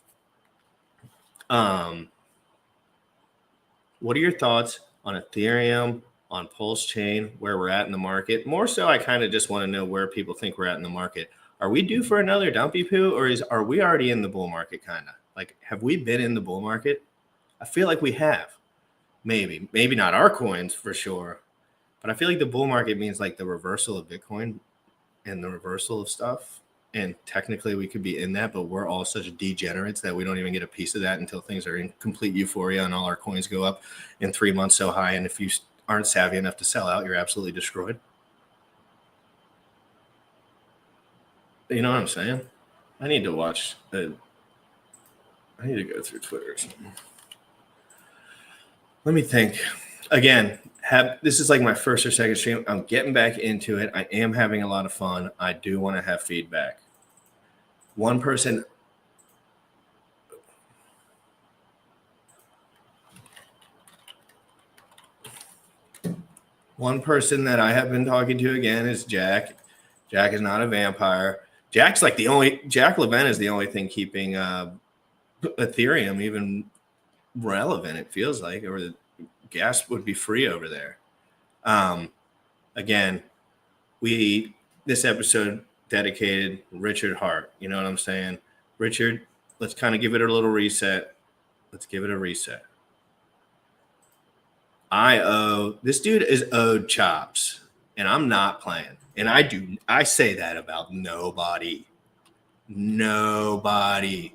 What are your thoughts on Ethereum, on Pulsechain, where we're at in the market? More so, I kind of just want to know where people think we're at in the market. Are we due for another dumpy poo, or are we already in the bull market, kind of? Like, have we been in the bull market? I feel like we have. Maybe not our coins for sure, but I feel like the bull market means like the reversal of Bitcoin and the reversal of stuff. And technically we could be in that, but we're all such degenerates that we don't even get a piece of that until things are in complete euphoria and all our coins go up in 3 months so high. And if you aren't savvy enough to sell out, you're absolutely destroyed. You know what I'm saying? I need to watch. I need to go through Twitter or something. Let me think. Again, this is like my first or second stream. I'm getting back into it. I am having a lot of fun. I do want to have feedback. One person that I have been talking to again is Jack. Jack is not a vampire. Jack Levin is the only thing keeping Ethereum even relevant, it feels like, or the gas would be free over there. Again, this episode dedicated Richard Hart. You know what I'm saying? Richard, let's kind of give it a little reset. Let's give it a reset. This dude is owed chops, and I'm not playing. And I say that about nobody. Nobody.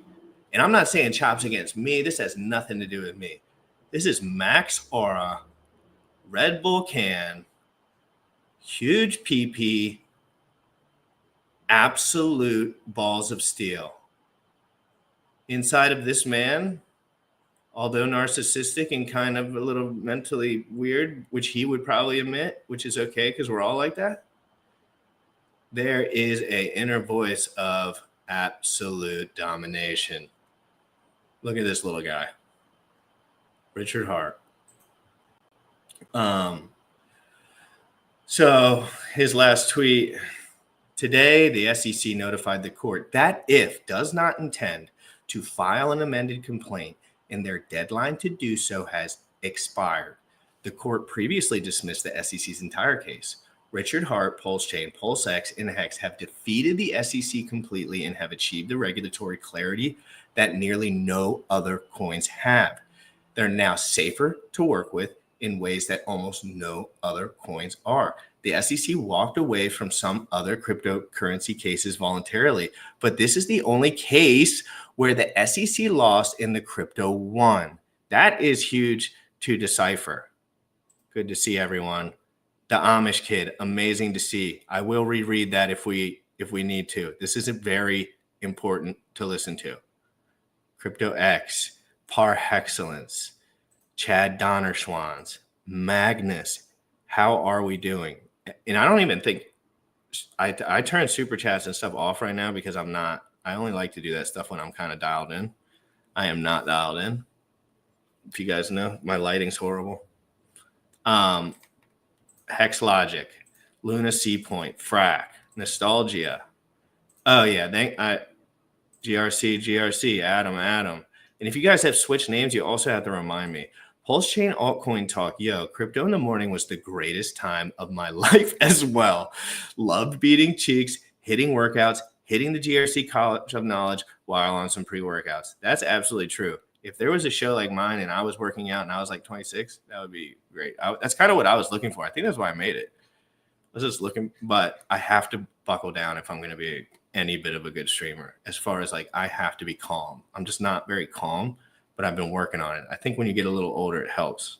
And I'm not saying chops against me. This has nothing to do with me. This is Max Aura, Red Bull can, huge PP, absolute balls of steel. Inside of this man, although narcissistic and kind of a little mentally weird, which he would probably admit, which is okay because we're all like that, there is an inner voice of absolute domination. Look at this little guy, Richard Hart. So his last tweet today, the SEC notified the court that if does not intend to file an amended complaint and their deadline to do so has expired. The court previously dismissed the SEC's entire case. Richard Hart, Pulsechain, PulseX, and Hex have defeated the SEC completely and have achieved the regulatory clarity that nearly no other coins have. They're now safer to work with in ways that almost no other coins are. The SEC walked away from some other cryptocurrency cases voluntarily, but this is the only case where the SEC lost and the crypto won. That is huge to decipher. Good to see everyone. The Amish kid, amazing to see. I will reread that if we need to. This is very important to listen to. Crypto X, Par Excellence, Chad Donnerschwanz, Magnus. How are we doing? And I don't even think I turn super chats and stuff off right now because I only like to do that stuff when I'm kind of dialed in. I am not dialed in. If you guys know, my lighting's horrible. Hex Logic, Luna C Point, Frack, Nostalgia. Oh yeah, GRC, Adam. And if you guys have switched names, you also have to remind me. Pulsechain altcoin talk. Yo, crypto in the morning was the greatest time of my life as well. Loved beating cheeks, hitting workouts, hitting the GRC College of Knowledge while on some pre-workouts. That's absolutely true. If there was a show like mine and I was working out and I was like 26, that would be great. That's kind of what I was looking for. I think that's why I made it. I was just looking, but I have to buckle down if I'm going to be any bit of a good streamer. As far as like, I have to be calm. I'm just not very calm, but I've been working on it. I think when you get a little older, it helps.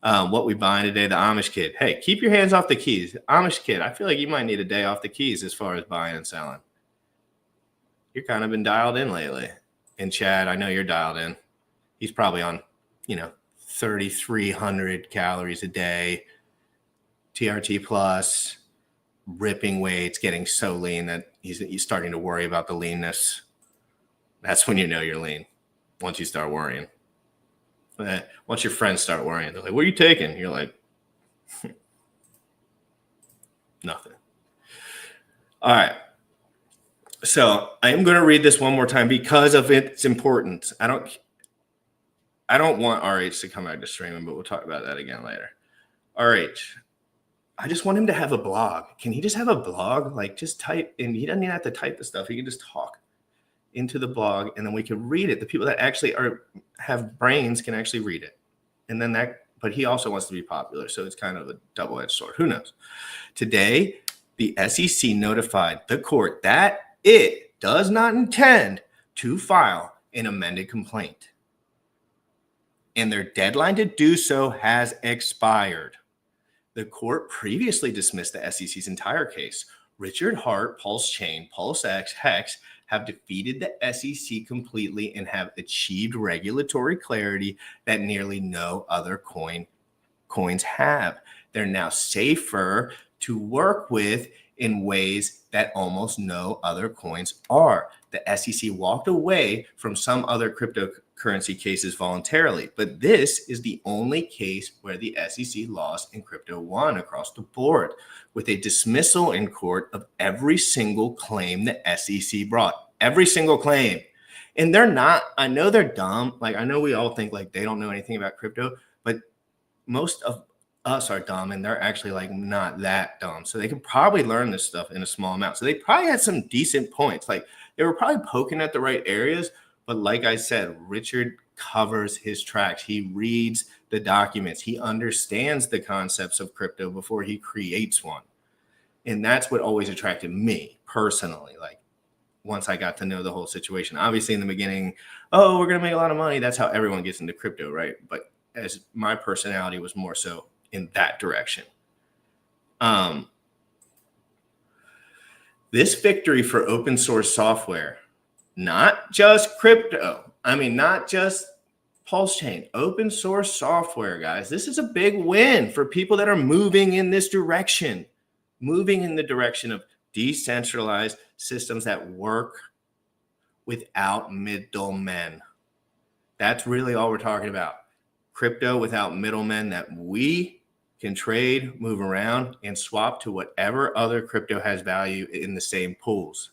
What we buying today, the Amish kid. Hey, keep your hands off the keys. Amish kid, I feel like you might need a day off the keys as far as buying and selling. You're kind of been dialed in lately. And Chad, I know you're dialed in. He's probably on, 3,300 calories a day, TRT plus, ripping weights, getting so lean that he's starting to worry about the leanness. That's when you know you're lean, once you start worrying. Once your friends start worrying, they're like, what are you taking? You're like, nothing. All right. So I am going to read this one more time because of its importance. I don't want RH to come back to streaming, but we'll talk about that again later. RH, I just want him to have a blog. Can he just have a blog? Like just type, and he doesn't even have to type the stuff. He can just talk into the blog, and then we can read it. The people that actually have brains can actually read it. And then but he also wants to be popular. So it's kind of a double-edged sword. Who knows? Today, the SEC notified the court that it does not intend to file an amended complaint. And their deadline to do so has expired. The court previously dismissed the SEC's entire case. Richard Hart, Pulsechain, PulseX, Hex have defeated the SEC completely and have achieved regulatory clarity that nearly no other coins have. They're now safer to work with in ways that almost no other coins are. The SEC walked away from some other cryptocurrency cases voluntarily, but this is the only case where the SEC lost and crypto won across the board, with a dismissal in court of every single claim the SEC brought. Every single claim. And they're not, I know they're dumb. Like, I know we all think like they don't know anything about crypto, but most of us are dumb and they're actually like not that dumb. So they could probably learn this stuff in a small amount. So they probably had some decent points. Like they were probably poking at the right areas. But like I said, Richard covers his tracks. He reads the documents. He understands the concepts of crypto before he creates one. And that's what always attracted me personally. Like once I got to know the whole situation, obviously in the beginning, oh, we're going to make a lot of money. That's how everyone gets into crypto, right? But as my personality was more so in that direction. This victory for open source software, not just crypto. I mean, not just Pulsechain, open source software, guys. This is a big win for people that are moving in this direction, moving in the direction of decentralized systems that work without middlemen. That's really all we're talking about. Crypto without middlemen that we can trade, move around, and swap to whatever other crypto has value in the same pools,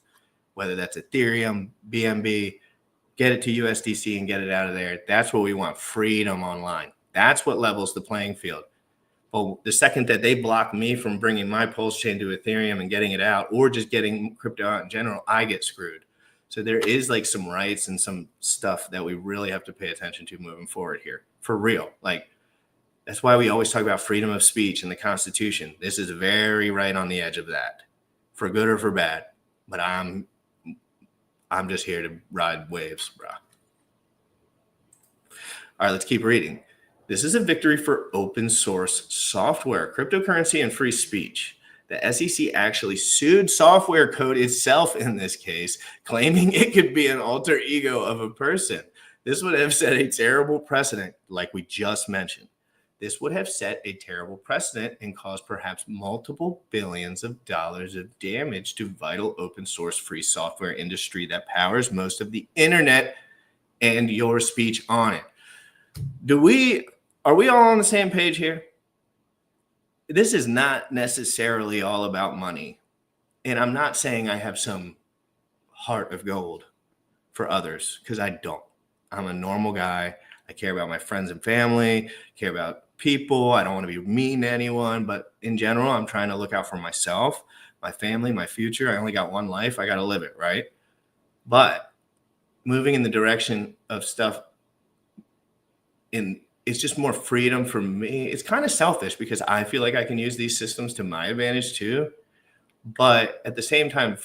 whether that's Ethereum, BNB, get it to USDC and get it out of there. That's what we want, freedom online. That's what levels the playing field. Well, the second that they block me from bringing my Pulsechain to Ethereum and getting it out, or just getting crypto out in general, I get screwed. So there is like some rights and some stuff that we really have to pay attention to moving forward here, for real. Like, that's why we always talk about freedom of speech in the Constitution. This is very right on the edge of that, for good or for bad. But I'm just here to ride waves, bro. All right, let's keep reading. This is a victory for open source software, cryptocurrency, and free speech. The SEC actually sued software code itself in this case, claiming it could be an alter ego of a person. This would have set a terrible precedent, like we just mentioned. This would have set a terrible precedent and caused perhaps multiple billions of dollars of damage to vital open source free software industry that powers most of the internet and your speech on it. Are we all on the same page here? This is not necessarily all about money. And I'm not saying I have some heart of gold for others, because I don't. I'm a normal guy. I care about my friends and family, care about people. I don't want to be mean to anyone, but in general, I'm trying to look out for myself, my family, my future. I only got one life. I got to live it, right? But moving in the direction of stuff it's just more freedom for me. It's kind of selfish because I feel like I can use these systems to my advantage too. But at the same time,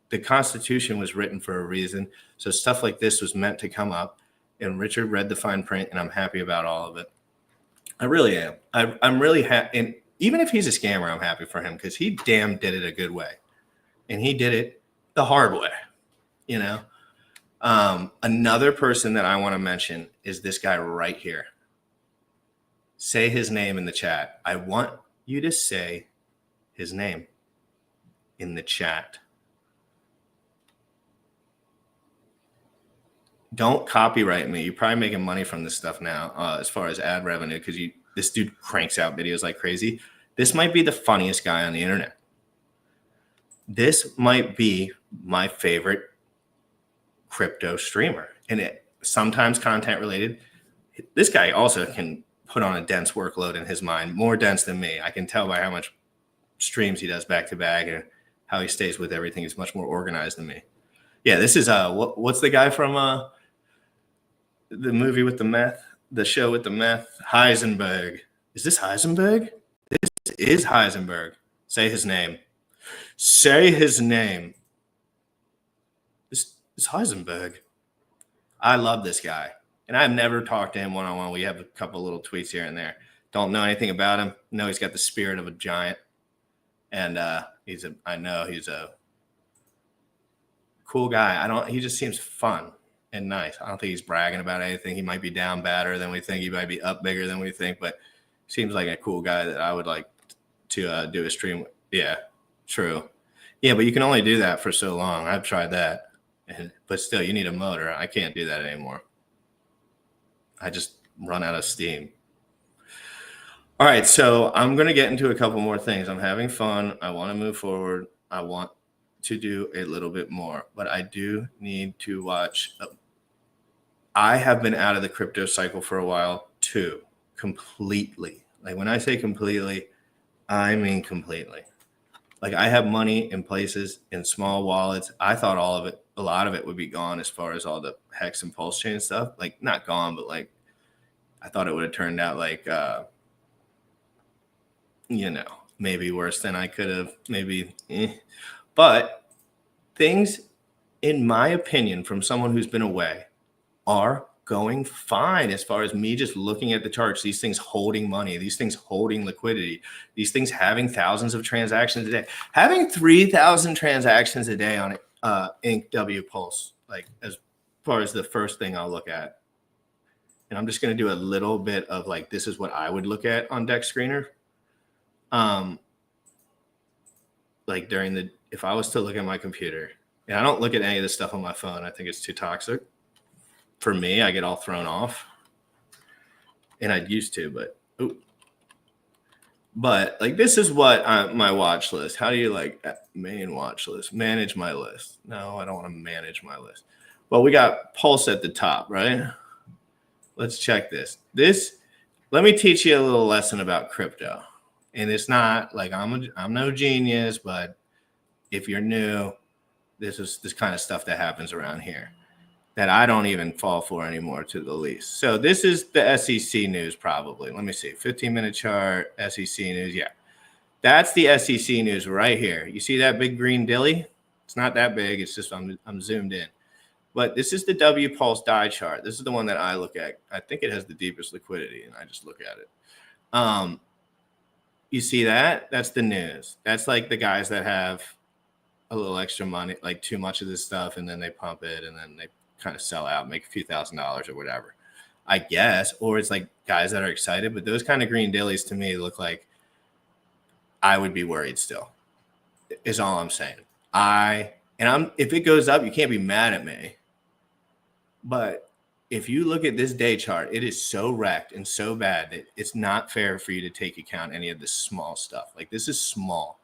the Constitution was written for a reason. So stuff like this was meant to come up. And Richard read the fine print, and I'm happy about all of it. I really am. I'm really happy. And even if he's a scammer, I'm happy for him, because he damn did it a good way. And he did it the hard way, you know? Another person that I want to mention is this guy right here. Say his name in the chat. I want you to say his name in the chat. Don't copyright me. You're probably making money from this stuff now, as far as ad revenue, because this dude cranks out videos like crazy. This might be the funniest guy on the internet. This might be my favorite crypto streamer, and it sometimes content related. This guy also can put on a dense workload in his mind, more dense than me. I can tell by how much streams he does back to back and how he stays with everything. He's much more organized than me. Yeah, this is what's the guy from the movie with the meth, the show with the meth? Heisenberg. Is this Heisenberg? This is Heisenberg. Say his name. Say his name. This is Heisenberg. I love this guy. And I've never talked to him one-on-one. We have a couple little tweets here and there. Don't know anything about him. No, he's got the spirit of a giant. And I know he's a cool guy. He just seems fun and nice. I don't think he's bragging about anything. He might be down badder than we think. He might be up bigger than we think, but seems like a cool guy that I would like to do a stream with. Yeah, true. Yeah, but you can only do that for so long. I've tried that. But still, you need a motor. I can't do that anymore. I just run out of steam. All right, so I'm going to get into a couple more things. I'm having fun. I want to move forward. I want to do a little bit more, but I do need to watch. I have been out of the crypto cycle for a while too, completely. Like when I say completely, I mean completely. Like I have money in places in small wallets. I thought a lot of it would be gone as far as all the Hex and Pulsechain stuff. Like not gone, but like I thought it would have turned out like, maybe worse than I could have, maybe. But things, in my opinion, from someone who's been away, are going fine as far as me just looking at the charts. These things holding money, these things holding liquidity, these things having thousands of transactions a day, having 3,000 transactions a day on Inc. W Pulse, like as far as the first thing I'll look at. And I'm just going to do a little bit of like, this is what I would look at on Deck Screener. Like if I was to look at my computer, and I don't look at any of this stuff on my phone, I think it's too toxic. For me, I get all thrown off. And I'd used to, but But like, this is what my watch list. How do you like main watch list? Manage my list. No, I don't want to manage my list. Well, we got Pulse at the top, right? Let's check this. Let me teach you a little lesson about crypto. And it's not like I'm no genius, but if you're new, this is this kind of stuff that happens around here that I don't even fall for anymore, to the least. So this is the SEC news, probably. Let me see, 15-minute chart, SEC news. Yeah, that's the SEC news right here. You see that big green dilly? It's not that big. It's just I'm zoomed in. But this is the W Pulse die chart. This is the one that I look at. I think it has the deepest liquidity, and I just look at it. You see that? That's the news. That's like the guys that have a little extra money, like too much of this stuff, and then they pump it, and then they kind of sell out, make a few $1,000s or whatever, I guess. Or it's like guys that are excited. But those kind of green dillies to me look like I would be worried still, is all I'm saying. If it goes up, you can't be mad at me. But if you look at this day chart, it is so wrecked and so bad that it's not fair for you to take account any of this small stuff. Like, this is small.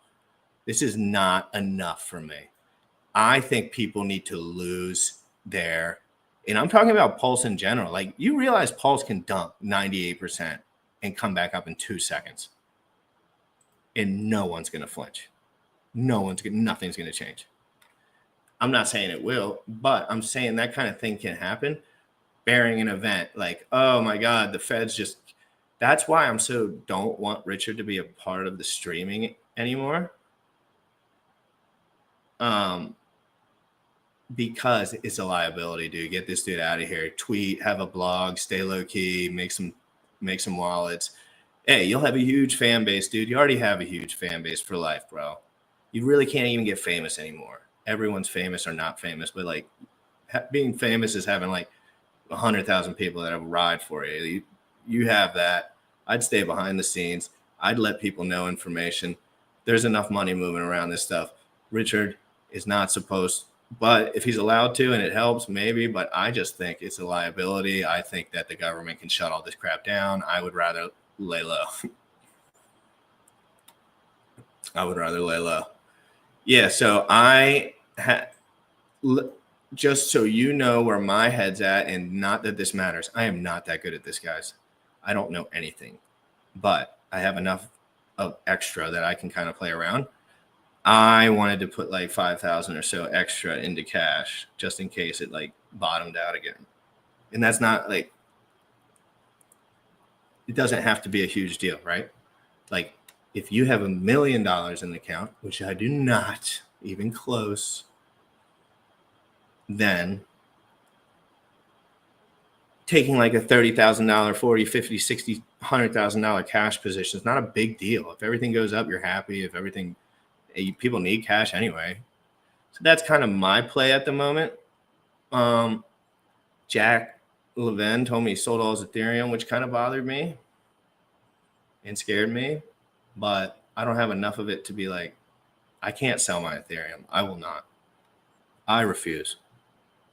This is not enough for me. I think people need to lose their, and I'm talking about Pulse in general. Like, you realize Pulse can dump 98% and come back up in 2 seconds. And no one's going to flinch. Nothing's going to change. I'm not saying it will, but I'm saying that kind of thing can happen bearing an event like, oh my God, the Fed's just, that's why I'm so don't want Richard to be a part of the streaming anymore. Because it's a liability, dude. Get this dude out of here. Tweet, have a blog, stay low key, make some wallets. Hey, you'll have a huge fan base, dude. You already have a huge fan base for life, bro. You really can't even get famous anymore. Everyone's famous or not famous, but like being famous is having like 100,000 people that have a ride for you. You have that. I'd stay behind the scenes. I'd let people know information. There's enough money moving around this stuff. Richard is not supposed, but if he's allowed to and it helps, maybe, but I just think it's a liability. I think that the government can shut all this crap down. I would rather lay low. Yeah, so just so you know where my head's at, and not that this matters. I am not that good at this, guys. I don't know anything, but I have enough of extra that I can kind of play around. I wanted to put like 5,000 or so extra into cash just in case it like bottomed out again. And that's not like, it doesn't have to be a huge deal, right? Like, if you have $1 million in the account, which I do not, even close, then taking like a $30,000, $40,000, $50,000, $60,000, $100,000 cash position is not a big deal. If everything goes up, you're happy. If everything, people need cash anyway. So that's kind of my play at the moment. Jack Levin told me he sold all his Ethereum, which kind of bothered me and scared me. But I don't have enough of it to be like, I can't sell my Ethereum. I will not. I refuse.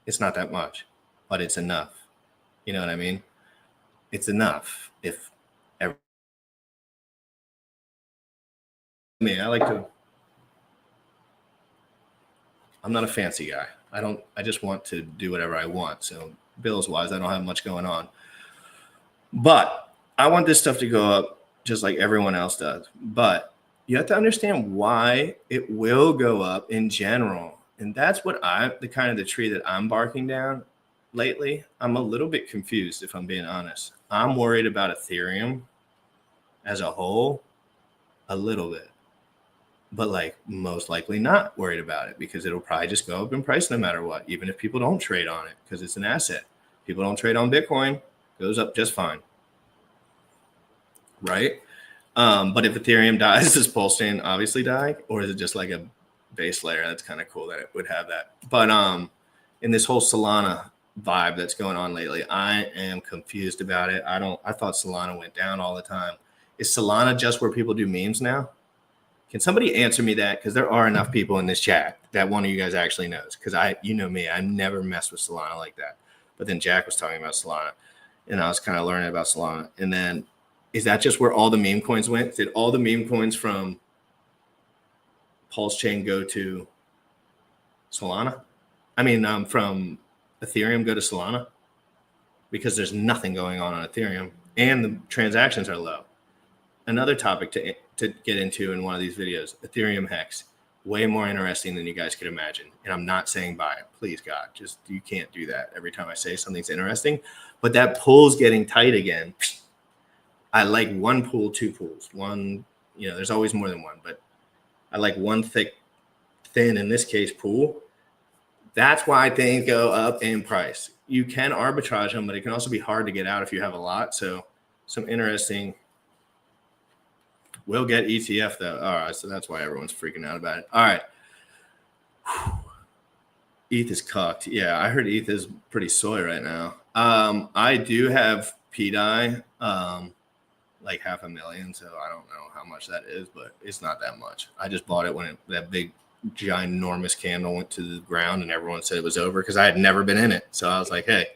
It's not that much, but it's enough. You know what I mean? It's enough. If ever, I'm not a fancy guy. I just want to do whatever I want. So bills wise, I don't have much going on, but I want this stuff to go up just like everyone else does. But you have to understand why it will go up in general. And that's what the kind of the tree that I'm barking down lately. I'm a little bit confused, if I'm being honest. I'm worried about Ethereum as a whole, a little bit, but like most likely not worried about it, because it'll probably just go up in price no matter what, even if people don't trade on it, because it's an asset. People don't trade on Bitcoin, goes up just fine. Right? But if Ethereum dies, does Pulsechain obviously die? Or is it just like a base layer? That's kind of cool that it would have that. But in this whole Solana vibe that's going on lately, I am confused about it. I thought Solana went down all the time. Is Solana just where people do memes now? Can somebody answer me that? Because there are enough people in this chat that one of you guys actually knows. Because you know me, I never messed with Solana like that. But then Jack was talking about Solana, and I was kind of learning about Solana. And then Is that just where all the meme coins went? Did all the meme coins from Pulsechain go to Solana? I mean, from Ethereum go to Solana? Because there's nothing going on Ethereum and the transactions are low. Another topic to get into in one of these videos, Ethereum Hex. Way more interesting than you guys could imagine. And I'm not saying buy it. Please, God, just you can't do that every time I say something's interesting. But that pool's getting tight again. I like one pool, two pools. One, there's always more than one, but I like one thick, thin, in this case, pool. That's why things go up in price. You can arbitrage them, but it can also be hard to get out if you have a lot. So some interesting. We'll get ETF though. All right, so that's why everyone's freaking out about it. All right. ETH is cocked. Yeah, I heard ETH is pretty soy right now. I do have PDI, like 500,000, so I don't know how much that is, but it's not that much. I just bought it when that big, ginormous candle went to the ground and everyone said it was over because I had never been in it. So I was like, hey,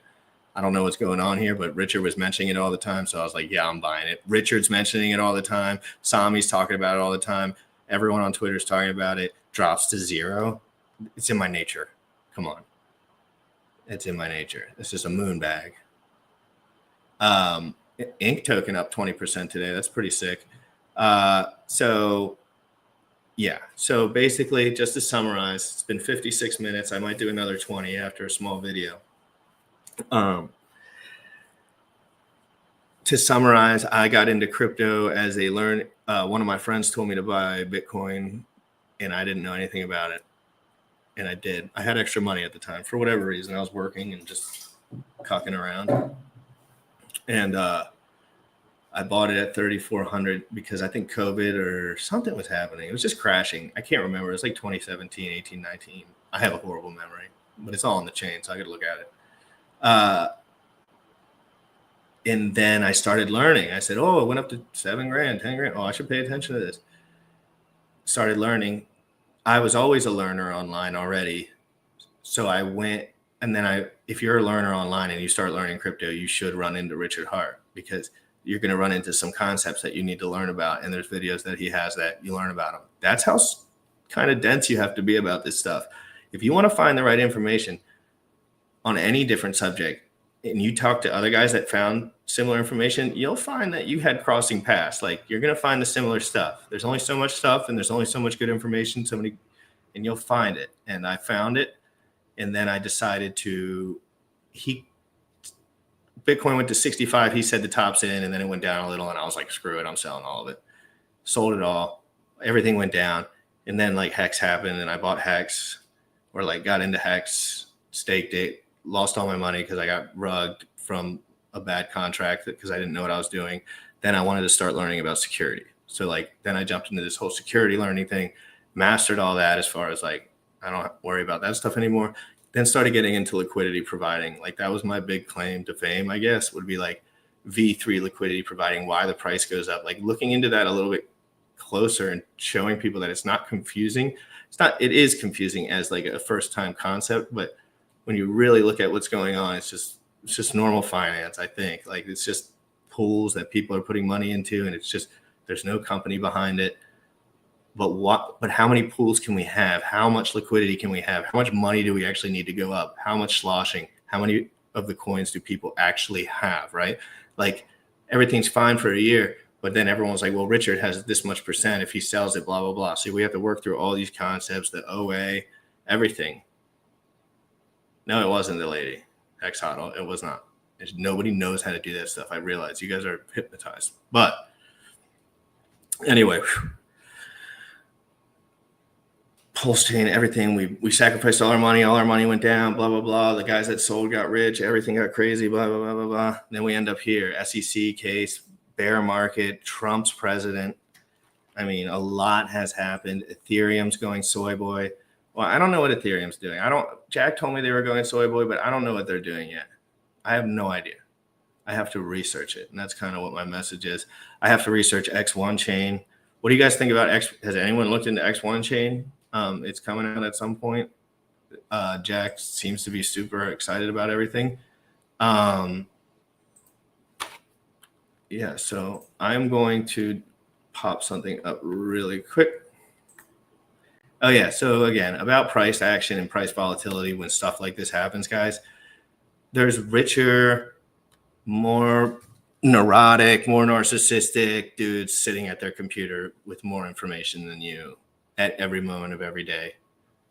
I don't know what's going on here, but Richard was mentioning it all the time. So I was like, yeah, I'm buying it. Richard's mentioning it all the time. Sami's talking about it all the time. Everyone on Twitter is talking about it. Drops to zero. It's in my nature. Come on. It's in my nature. It's just a moon bag. Ink token up 20% today. That's pretty sick. So basically, just to summarize, it's been 56 minutes. I might do another 20 after a small video. To summarize, I got into crypto as one of my friends told me to buy Bitcoin and I didn't know anything about it. And I did. I had extra money at the time for whatever reason. I was working and just cocking around. And I bought it at 3,400 because I think COVID or something was happening. It was just crashing. I can't remember. It was like 2017, 18, 19. I have a horrible memory, but it's all on the chain, so I got to look at it. And then I started learning. I said, oh, it went up to $7,000, $10,000. Oh, I should pay attention to this. Started learning. I was always a learner online already. So I went, and then if you're a learner online and you start learning crypto, you should run into Richard Hart because you're going to run into some concepts that you need to learn about. And there's videos that he has that you learn about them. That's how kind of dense you have to be about this stuff. If you want to find the right information on any different subject and you talk to other guys that found similar information, you'll find that you had crossing paths. Like you're going to find the similar stuff. There's only so much stuff and there's only so much good information, and you'll find it. And I found it. And then I decided Bitcoin went to 65. He said the top's in, and then it went down a little. And I was like, screw it. I'm selling all of it. Sold it all. Everything went down. And then like Hex happened and I bought Hex or like got into Hex, staked it, lost all my money because I got rugged from a bad contract because I didn't know what I was doing. Then I wanted to start learning about security. So like, then I jumped into this whole security learning thing, mastered all that as far as like, I don't worry about that stuff anymore. Then started getting into liquidity providing. Like that was my big claim to fame, I guess, would be like V3 liquidity providing, why the price goes up, like looking into that a little bit closer and showing people that it's not confusing. It is confusing as like a first time concept, but when you really look at what's going on, it's just normal finance. I think like it's just pools that people are putting money into, and it's just, there's no company behind it. But how many pools can we have? How much liquidity can we have? How much money do we actually need to go up? How much sloshing? How many of the coins do people actually have, right? Like everything's fine for a year, but then everyone's like, well, Richard has this much percent if he sells it, blah, blah, blah. So we have to work through all these concepts, the OA, everything. No, it wasn't the lady. Hex HODL. It was not. Nobody knows how to do that stuff. I realize you guys are hypnotized. But anyway, Pulsechain, everything. We sacrificed all our money went down, blah, blah, blah. The guys that sold got rich, everything got crazy, blah, blah, blah, blah, blah. Then we end up here, SEC case, bear market, Trump's president. I mean, a lot has happened. Ethereum's going soy boy. Well, I don't know what Ethereum's doing. Jack told me they were going soy boy, but I don't know what they're doing yet. I have no idea. I have to research it. And that's kind of what my message is. I have to research X1 chain. What do you guys think about X? Has anyone looked into X1 chain? It's coming out at some point. Jack seems to be super excited about everything. Yeah, so I'm going to pop something up really quick. Oh yeah, so again, about price action and price volatility when stuff like this happens, guys, there's richer, more neurotic, more narcissistic dudes sitting at their computer with more information than you at every moment of every day,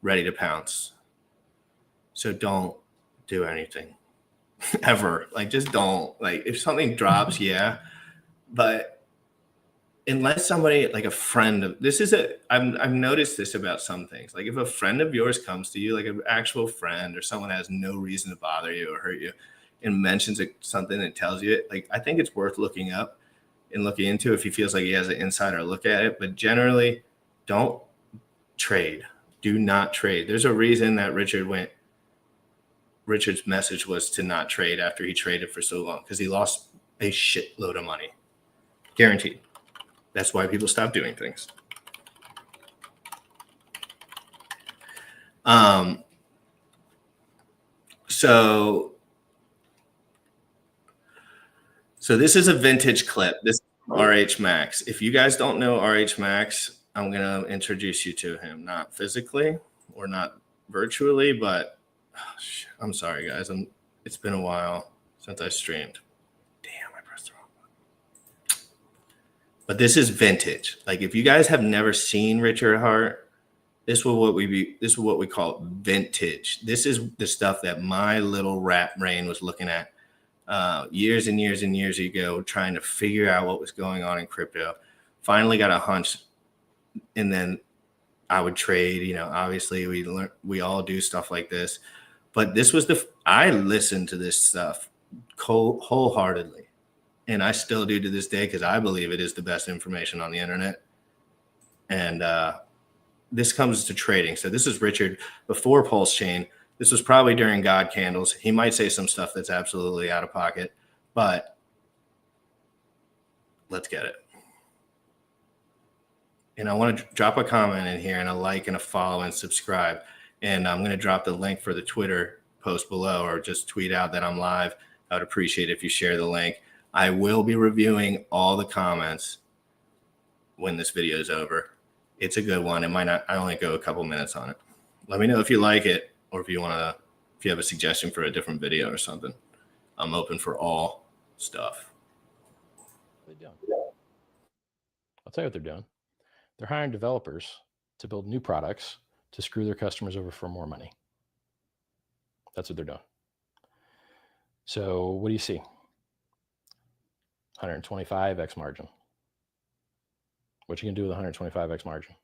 ready to pounce. So don't do anything ever. Like, just don't. Like, if something drops, yeah, but unless somebody, like a friend of this is a I've noticed this about some things. Like, if a friend of yours comes to you, like an actual friend or someone has no reason to bother you or hurt you, and mentions something that tells you it, like, I think it's worth looking up and looking into if he feels like he has an insider look at it. But generally, don't trade. Do not trade. There's a reason that Richard's message was to not trade after he traded for so long, because he lost a shitload of money. Guaranteed. That's why people stop doing things. So this is a vintage clip. This is RH Max. If you guys don't know RH Max, I'm going to introduce you to him, not physically or not virtually, but I'm sorry, guys. It's been a while since I streamed. Damn, I pressed the wrong button. But this is vintage. Like, if you guys have never seen Richard Hart, this is what we call vintage. This is the stuff that my little rat brain was looking at years and years and years ago, trying to figure out what was going on in crypto. Finally got a hunch, and then I would trade. You know, obviously we all do stuff like this, but this was I listened to this stuff wholeheartedly, and I still do to this day, because I believe it is the best information on the internet. And this comes to trading. So this is Richard before Pulsechain. This was probably during God Candles. He might say some stuff that's absolutely out of pocket, but let's get it. And I want to drop a comment in here and a like and a follow and subscribe. And I'm going to drop the link for the Twitter post below, or just tweet out that I'm live. I would appreciate it if you share the link. I will be reviewing all the comments when this video is over. It's a good one. It might not, I only go a couple minutes on it. Let me know if you like it, or if you have a suggestion for a different video or something. I'm open for all stuff. What are they doing? I'll tell you what they're doing. They're hiring developers to build new products to screw their customers over for more money. That's what they're doing. So what do you see? 125x margin. What you can do with 125x margin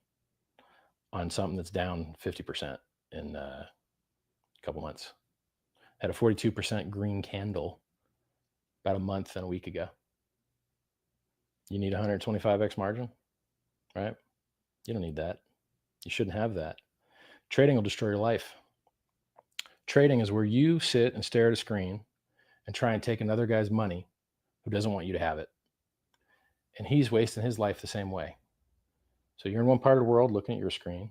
on something that's down 50% in a couple months? Had a 42% green candle about a month and a week ago. You need 125x margin, right? You don't need that. You shouldn't have that. Trading will destroy your life. Trading is where you sit and stare at a screen and try and take another guy's money who doesn't want you to have it. And he's wasting his life the same way. So you're in one part of the world looking at your screen,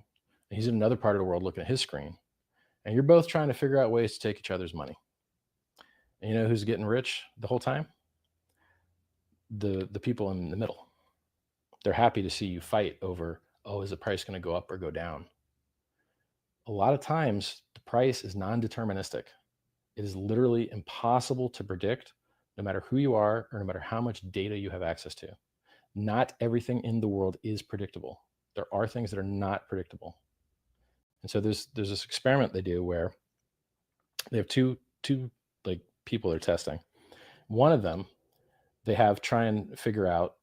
and he's in another part of the world looking at his screen. And you're both trying to figure out ways to take each other's money. And you know who's getting rich the whole time? The people in the middle. They're happy to see you fight over, oh, is the price going to go up or go down? A lot of times, the price is non-deterministic. It is literally impossible to predict, no matter who you are or no matter how much data you have access to. Not everything in the world is predictable. There are things that are not predictable. And so there's this experiment they do where they have two like people they're testing. One of them, they have try and figure out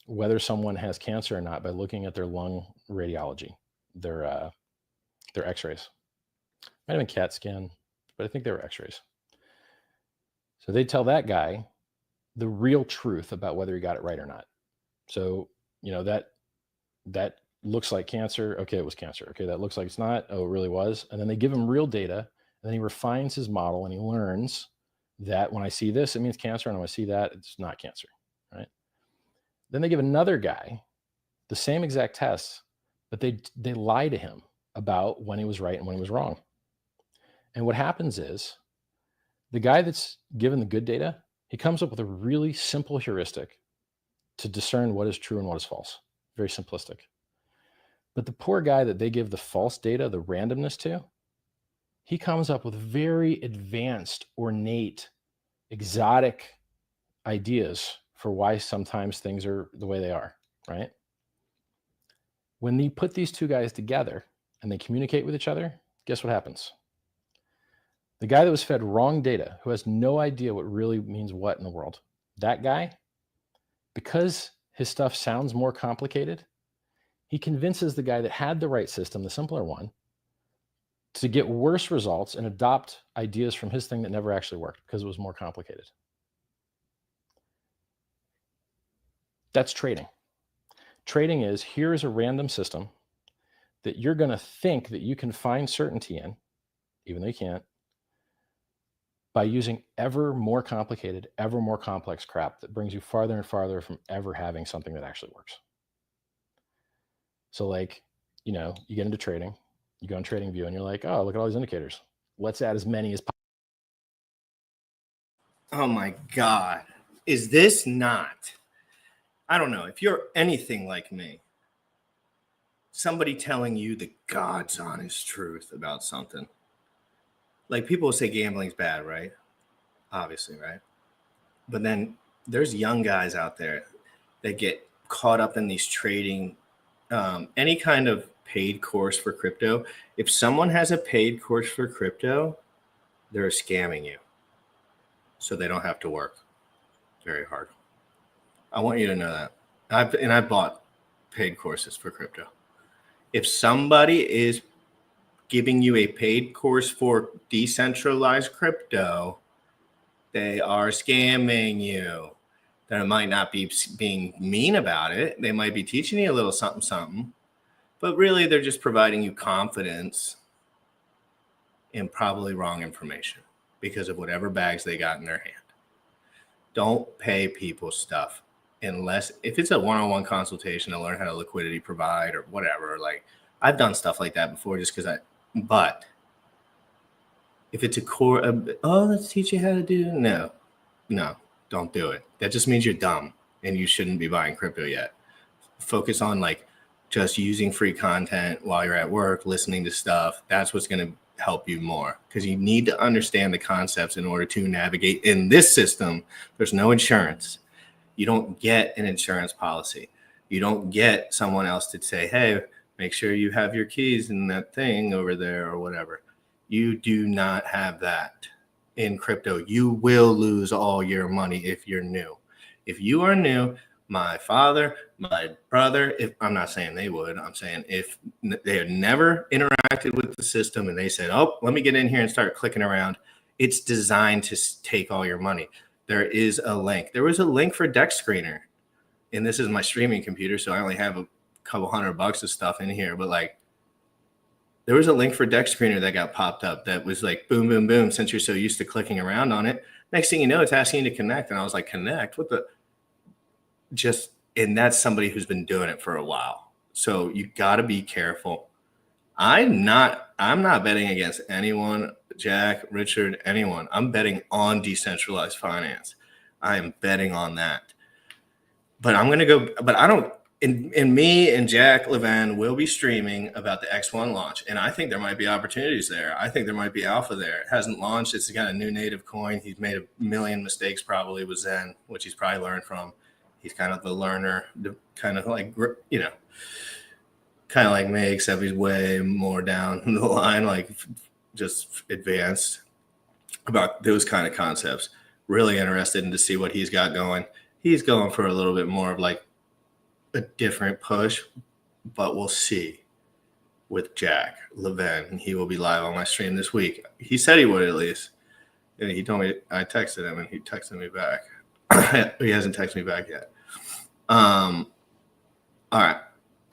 whether someone has cancer or not by looking at their lung radiology, their x-rays. Might have been CAT scan, but I think they were x-rays. So they tell that guy the real truth about whether he got it right or not. So, you know, that looks like cancer. Okay, it was cancer. Okay, that looks like it's not. Oh, it really was. And then they give him real data, and then he refines his model, and he learns that when I see this, it means cancer, and when I see that, it's not cancer, right? Then they give another guy the same exact tests, but they lie to him about when he was right and when he was wrong. And what happens is the guy that's given the good data, He comes up with a really simple heuristic to discern what is true and what is false. Very simplistic. But the poor guy that they give the false data, the randomness to, he comes up with very advanced, ornate, exotic ideas for why sometimes things are the way they are, right? When you put these two guys together and they communicate with each other, guess what happens? The guy that was fed wrong data, who has no idea what really means what in the world, that guy, because his stuff sounds more complicated, he convinces the guy that had the right system, the simpler one, to get worse results and adopt ideas from his thing that never actually worked because it was more complicated. That's trading. Trading is, here's a random system that you're going to think that you can find certainty in, even though you can't, by using ever more complicated, ever more complex crap that brings you farther and farther from ever having something that actually works. So like, you know, you get into trading, you go on TradingView and you're like, oh, look at all these indicators. Let's add as many as possible. Oh my God. Is this not, I don't know, if you're anything like me, somebody telling you the God's honest truth about something. Like people will say gambling's bad, right? Obviously, right? But then there's young guys out there that get caught up in these trading, any kind of paid course for crypto. If someone has a paid course for crypto, they're scamming you so they don't have to work very hard. I want you to know that. I bought paid courses for crypto. If somebody is giving you a paid course for decentralized crypto, they are scamming you. They might not be being mean about it. They might be teaching you a little something, something, but really they're just providing you confidence in probably wrong information because of whatever bags they got in their hand. Don't pay people stuff unless, if it's a one-on-one consultation to learn how to liquidity provide or whatever. Like I've done stuff like that before just because but if it's a core, let's teach you how to do, no, don't do it. That just means you're dumb and you shouldn't be buying crypto yet. Focus on like just using free content while you're at work, listening to stuff. That's what's going to help you more because you need to understand the concepts in order to navigate in this system. There's no insurance. You don't get an insurance policy. You don't get someone else to say, hey, make sure you have your keys in that thing over there or whatever. You do not have that in crypto. You will lose all your money if you're new. If you are new, my father, my brother, if I'm not saying they would, I'm saying if they had never interacted with the system and they said, oh, let me get in here and start clicking around, it's designed to take all your money. There is a link. There was a link for Deck Screener. And this is my streaming computer, so I only have a couple $100 of stuff in here. But like, there was a link for Deck Screener that got popped up that was like, boom, boom, boom. Since you're so used to clicking around on it, next thing you know, it's asking you to connect. And I was like, connect? What the? And that's somebody who's been doing it for a while. So you got to be careful. I'm not betting against anyone, Jack, Richard, anyone. I'm betting on decentralized finance. I am betting on that. But I'm going to go, but I don't, and me and Jack Levan will be streaming about the X1 launch. And I think there might be opportunities there. I think there might be alpha there. It hasn't launched. It's got a new native coin. He's made a million mistakes probably with Zen, which he's probably learned from. He's kind of the learner, kind of like, you know, kind of like me, except he's way more down the line, like just advanced about those kind of concepts. Really interested in to see what he's got going. He's going for a little bit more of like a different push, but we'll see with Jack Levan. He will be live on my stream this week. He said he would at least. And he told me, I texted him and he texted me back. He hasn't texted me back yet. All right.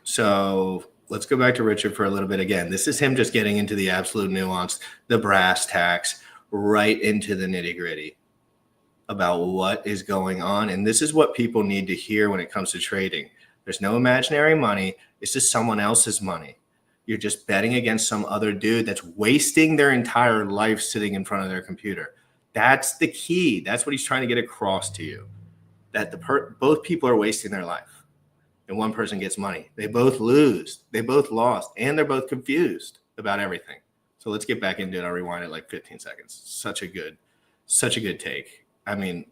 So let's go back to Richard for a little bit again. This is him just getting into the absolute nuance, the brass tacks, right into the nitty gritty about what is going on. And this is what people need to hear when it comes to trading. There's no imaginary money. It's just someone else's money. You're just betting against some other dude that's wasting their entire life sitting in front of their computer. That's the key. That's what he's trying to get across to you, that both people are wasting their life and one person gets money. They both lose. They both lost, and they're both confused about everything. So let's get back into it. I'll rewind it like 15 seconds. Such a good take. I mean,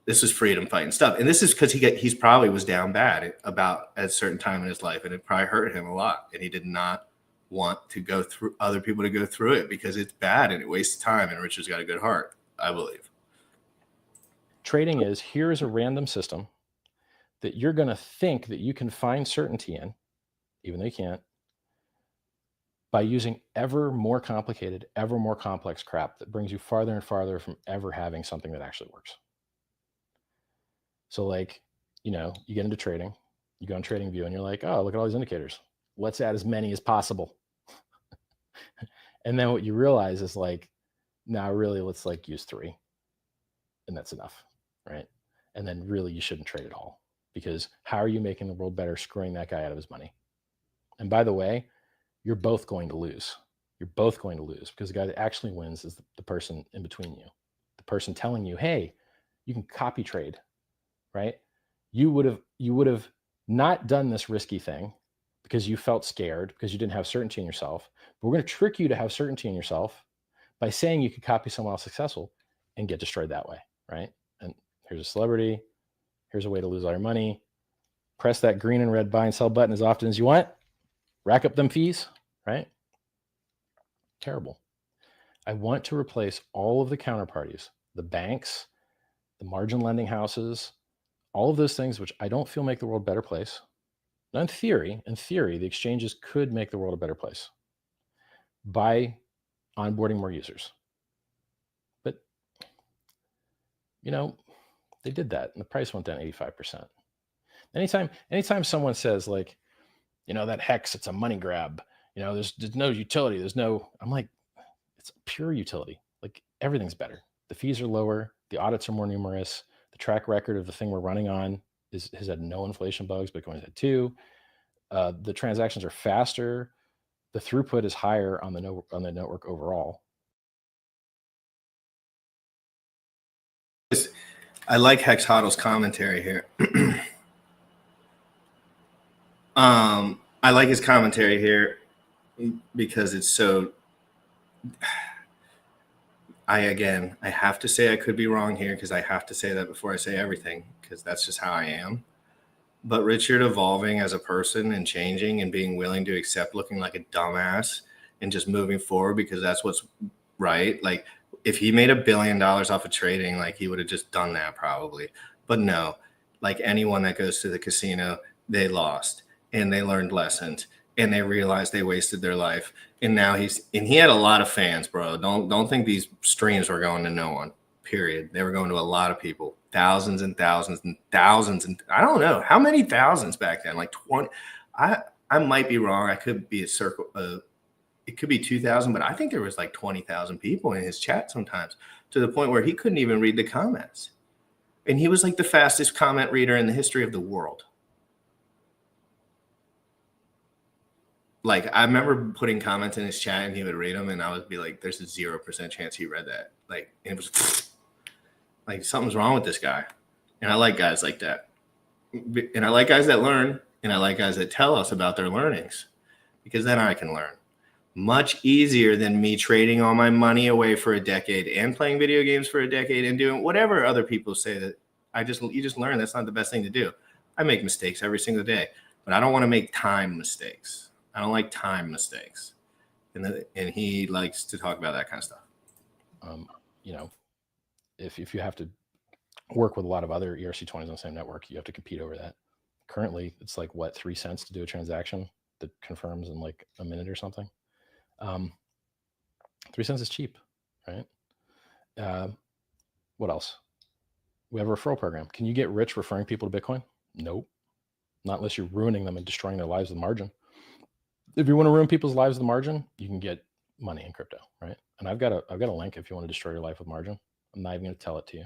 this is freedom fighting stuff. And this is because he's probably was down bad about at a certain time in his life, and it probably hurt him a lot. And he did not want to go through other people to go through it because it's bad and it wastes time. And Richard's got a good heart, I believe. Trading is, here's a random system that you're going to think that you can find certainty in, even though you can't, by using ever more complicated, ever more complex crap that brings you farther and farther from ever having something that actually works. So like, you get into trading, you go on TradingView and you're like, oh, look at all these indicators. Let's add as many as possible. And then what you realize is like, now really let's like use 3 and that's enough, right? And then really you shouldn't trade at all, because how are you making the world better screwing that guy out of his money? And by the way, you're both going to lose. You're both going to lose, because the guy that actually wins is the person in between you, the person telling you, hey, you can copy trade, right? You would have not done this risky thing because you felt scared, because you didn't have certainty in yourself. But we're going to trick you to have certainty in yourself by saying you could copy someone else successful and get destroyed that way, right? And here's a celebrity. Here's a way to lose all your money. Press that green and red buy and sell button as often as you want. Rack up them fees, right? Terrible. I want to replace all of the counterparties, the banks, the margin lending houses, all of those things, which I don't feel make the world a better place. Now, in theory, the exchanges could make the world a better place by onboarding more users. But, they did that and the price went down 85%. Anytime someone says like, that hex, it's a money grab, there's no utility, I'm like, it's pure utility. Like everything's better. The fees are lower. The audits are more numerous. The track record of the thing we're running on has had no inflation bugs. Bitcoin's had 2. The transactions are faster. The throughput is higher on the network overall. I like Hex Hodl's commentary here. I like his commentary here because it's so. I have to say I could be wrong here, because I have to say that before I say everything, because that's just how I am. But Richard evolving as a person and changing and being willing to accept looking like a dumbass and just moving forward because that's what's right. Like if he made $1 billion off of trading, like he would have just done that probably. But no, like anyone that goes to the casino, they lost and they learned lessons and they realized they wasted their life. And now he had a lot of fans, bro. Don't think these streams were going to no one, period. They were going to a lot of people, thousands and thousands and thousands. And I don't know how many thousands back then, like 20. I might be wrong. I could be it could be 2,000, but I think there was like 20,000 people in his chat sometimes, to the point where he couldn't even read the comments. And he was like the fastest comment reader in the history of the world. Like I remember putting comments in his chat and he would read them and I would be like, there's a 0% chance he read that. Like it was like something's wrong with this guy. And I like guys like that. And I like guys that learn, and I like guys that tell us about their learnings, because then I can learn. Much easier than me trading all my money away for a decade and playing video games for a decade and doing whatever other people say that you just learn. That's not the best thing to do. I make mistakes every single day, but I don't want to make time mistakes. I don't like time mistakes. And he likes to talk about that kind of stuff. If you have to work with a lot of other ERC20s on the same network, you have to compete over that. Currently, it's like, 3 cents to do a transaction that confirms in like a minute or something. 3 cents is cheap, right? What else? We have a referral program. Can you get rich referring people to Bitcoin? Nope. Not unless you're ruining them and destroying their lives with margin. If you want to ruin people's lives with margin, you can get money in crypto, right? And I've got a link if you want to destroy your life with margin. I'm not even going to tell it to you.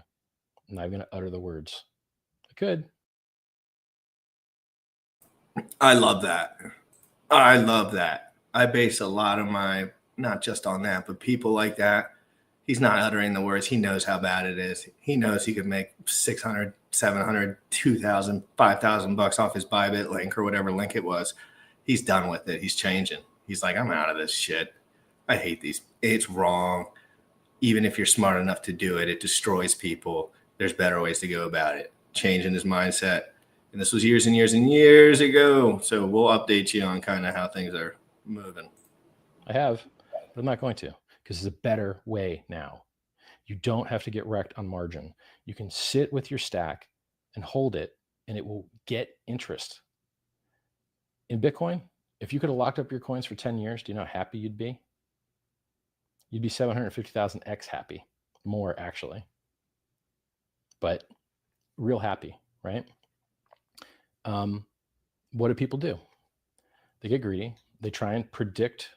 I'm not even going to utter the words. I could. I love that. I love that. I base a lot of my, not just on that, but people like that. He's not uttering the words. He knows how bad it is. He knows he could make 600, 700, 2,000, 5,000 bucks off his Bybit link or whatever link it was. He's done with it. He's changing. He's like, I'm out of this shit. I hate these. It's wrong. Even if you're smart enough to do it, it destroys people. There's better ways to go about it. Changing his mindset. And this was years and years and years ago. So we'll update you on kind of how things are moving. I have, but I'm not going to, because it's a better way now. You don't have to get wrecked on margin. You can sit with your stack and hold it, and it will get interest. In Bitcoin, if you could have locked up your coins for 10 years, do you know how happy you'd be? You'd be 750,000x happy, more actually, but real happy, right? What do people do? They get greedy. They try and predict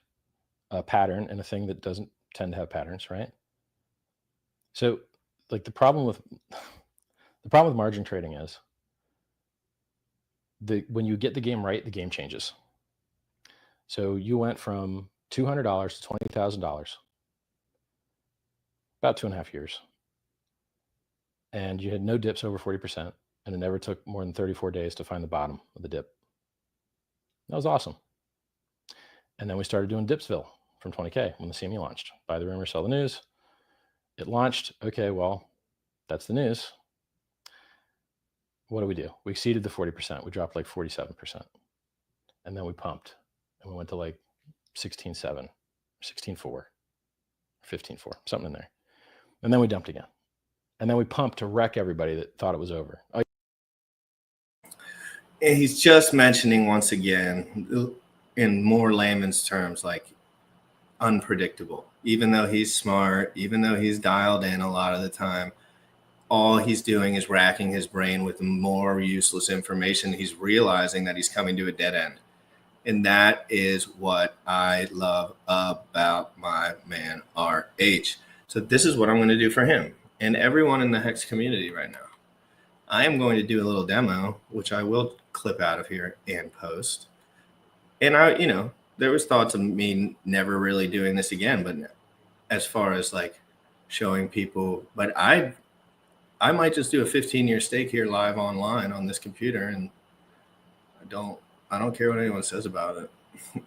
a pattern in a thing that doesn't tend to have patterns, right? So, like the problem with margin trading is when you get the game right, the game changes. So you went from $200 to $20,000, about 2.5 years, and you had no dips over 40%, and it never took more than 34 days to find the bottom of the dip. That was awesome. And then we started doing Dipsville from 20K when the CME launched. Buy the rumor, sell the news. It launched. Okay, well, that's the news. What do? We exceeded the 40%. We dropped like 47%. And then we pumped. And we went to like 16.7, 16.4, 15.4, something in there. And then we dumped again. And then we pumped to wreck everybody that thought it was over. And he's just mentioning once again, in more layman's terms, like unpredictable. Even though he's smart, even though he's dialed in a lot of the time, all he's doing is racking his brain with more useless information. He's realizing that he's coming to a dead end. And that is what I love about my man RH. So this is what I'm going to do for him and everyone in the Hex community right now. I am going to do a little demo, which I will clip out of here and post. And there was thoughts of me never really doing this again, but as far as like showing people, but I might just do a 15-year stake here live online on this computer, and I don't care what anyone says about it.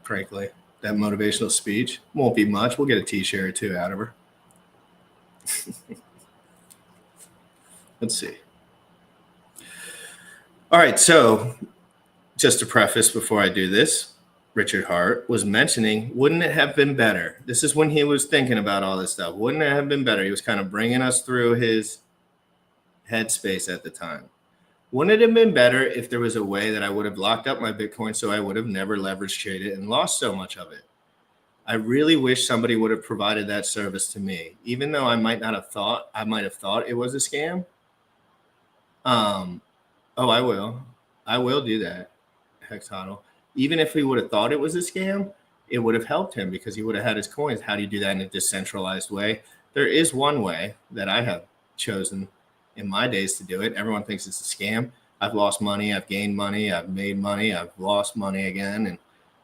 Frankly, that motivational speech won't be much. We'll get a t-shirt or two out of her. Let's see. All right, so just to preface before I do this, Richard Hart was mentioning, wouldn't it have been better? This is when he was thinking about all this stuff. Wouldn't it have been better? He was kind of bringing us through his headspace at the time. Wouldn't it have been better if there was a way that I would have locked up my Bitcoin so I would have never leveraged traded and lost so much of it? I really wish somebody would have provided that service to me, even though I might have thought it was a scam. I will do that, Hex Huddle. Even if he would have thought it was a scam, it would have helped him because he would have had his coins. How do you do that in a decentralized way? There is one way that I have chosen in my days to do it. Everyone thinks it's a scam. I've lost money. I've gained money. I've made money. I've lost money again. And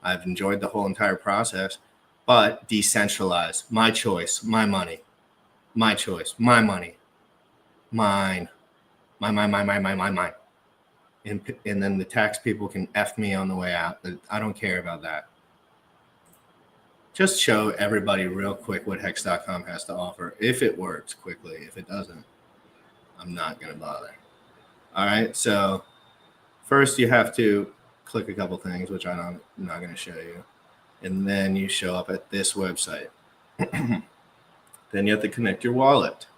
I've enjoyed the whole entire process. But decentralized. My choice. My money. My choice. My money. Mine. Mine. And then the tax people can F me on the way out. I don't care about that. Just show everybody real quick what Hex.com has to offer. If it works quickly. If it doesn't, I'm not going to bother. All right. So first you have to click a couple things, which I'm not going to show you. And then you show up at this website. Then you have to connect your wallet.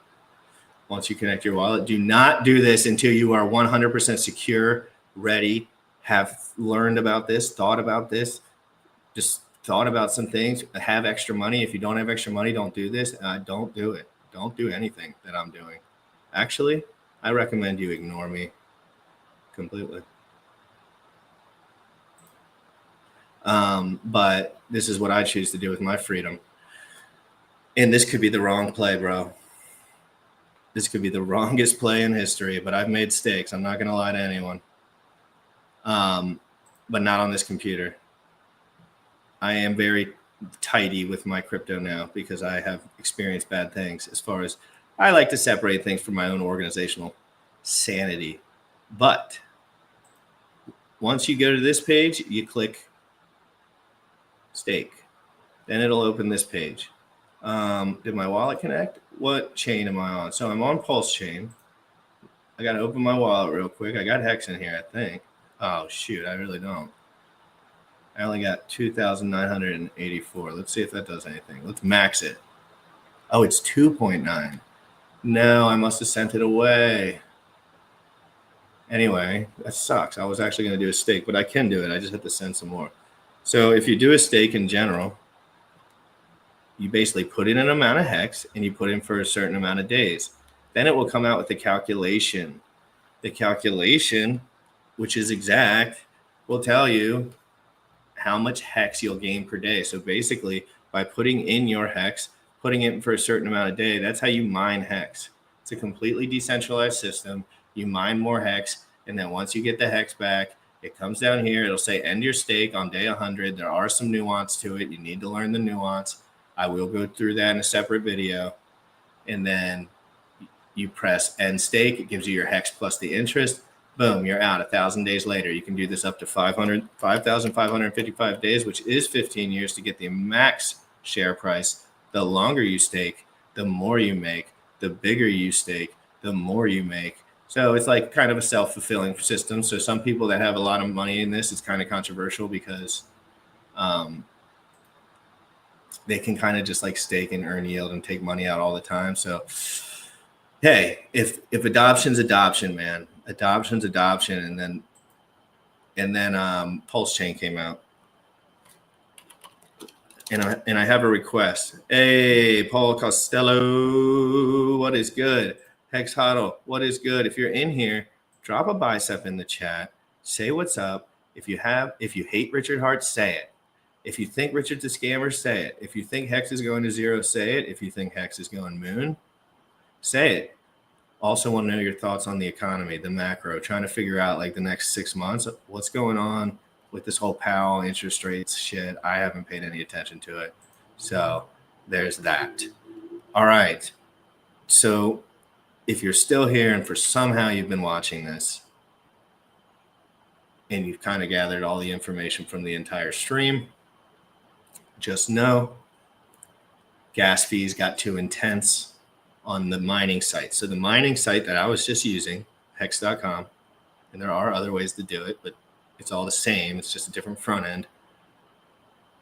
Once you connect your wallet, do not do this until you are 100% secure, ready, have learned about this, thought about this, just thought about some things, have extra money. If you don't have extra money, don't do this. Don't do it. Don't do anything that I'm doing. Actually, I recommend you ignore me completely. But this is what I choose to do with my freedom. And this could be the wrong play, bro. This could be the wrongest play in history, but I've made mistakes. I'm not going to lie to anyone. But not on this computer. I am very tidy with my crypto now because I have experienced bad things as far as I like to separate things from my own organizational sanity. But once you go to this page, you click stake. Then it'll open this page. Did my wallet connect? What chain am I on? So I'm on Pulsechain. I got to open my wallet real quick. I got Hex in here, I think. Oh, shoot. I really don't. I only got 2,984. Let's see if that does anything. Let's max it. Oh, it's 2.9. No, I must have sent it away. Anyway, that sucks. I was actually going to do a stake, but I can do it. I just have to send some more. So if you do a stake in general, you basically put in an amount of Hex and you put in for a certain amount of days. Then it will come out with the calculation. The calculation, which is exact, will tell you how much Hex you'll gain per day. So basically, by putting in your Hex, putting it in for a certain amount of day, that's how you mine Hex. It's a completely decentralized system. You mine more Hex, and then once you get the Hex back, it comes down here. It'll say end your stake on day 100. There are some nuance to it. You need to learn the nuance. I will go through that in a separate video. And then you press end stake. It gives you your Hex plus the interest. Boom, you're out 1,000 days later. You can do this up to 5,555 days, which is 15 years to get the max share price. The longer you stake, the more you make. The bigger you stake, the more you make. So it's like kind of a self-fulfilling system. So some people that have a lot of money in this, it's kind of controversial because they can kind of just like stake and earn yield and take money out all the time. So, hey, if adoption's adoption, man, adoption's adoption. And then Pulsechain came out. And I have a request. Hey, Paul Costello, what is good? Hex Huddle, what is good? If you're in here, drop a bicep in the chat. Say what's up. If you hate Richard Hart, say it. If you think Richard's a scammer, say it. If you think Hex is going to zero, say it. If you think Hex is going moon, say it. Also want to know your thoughts on the economy, the macro, trying to figure out like the next 6 months, what's going on with this whole Powell interest rates shit. I haven't paid any attention to it. So there's that. All right. So if you're still here and for somehow you've been watching this and you've kind of gathered all the information from the entire stream, just know gas fees got too intense on the mining site. So the mining site that I was just using, hex.com, and there are other ways to do it, but it's all the same. It's just a different front end.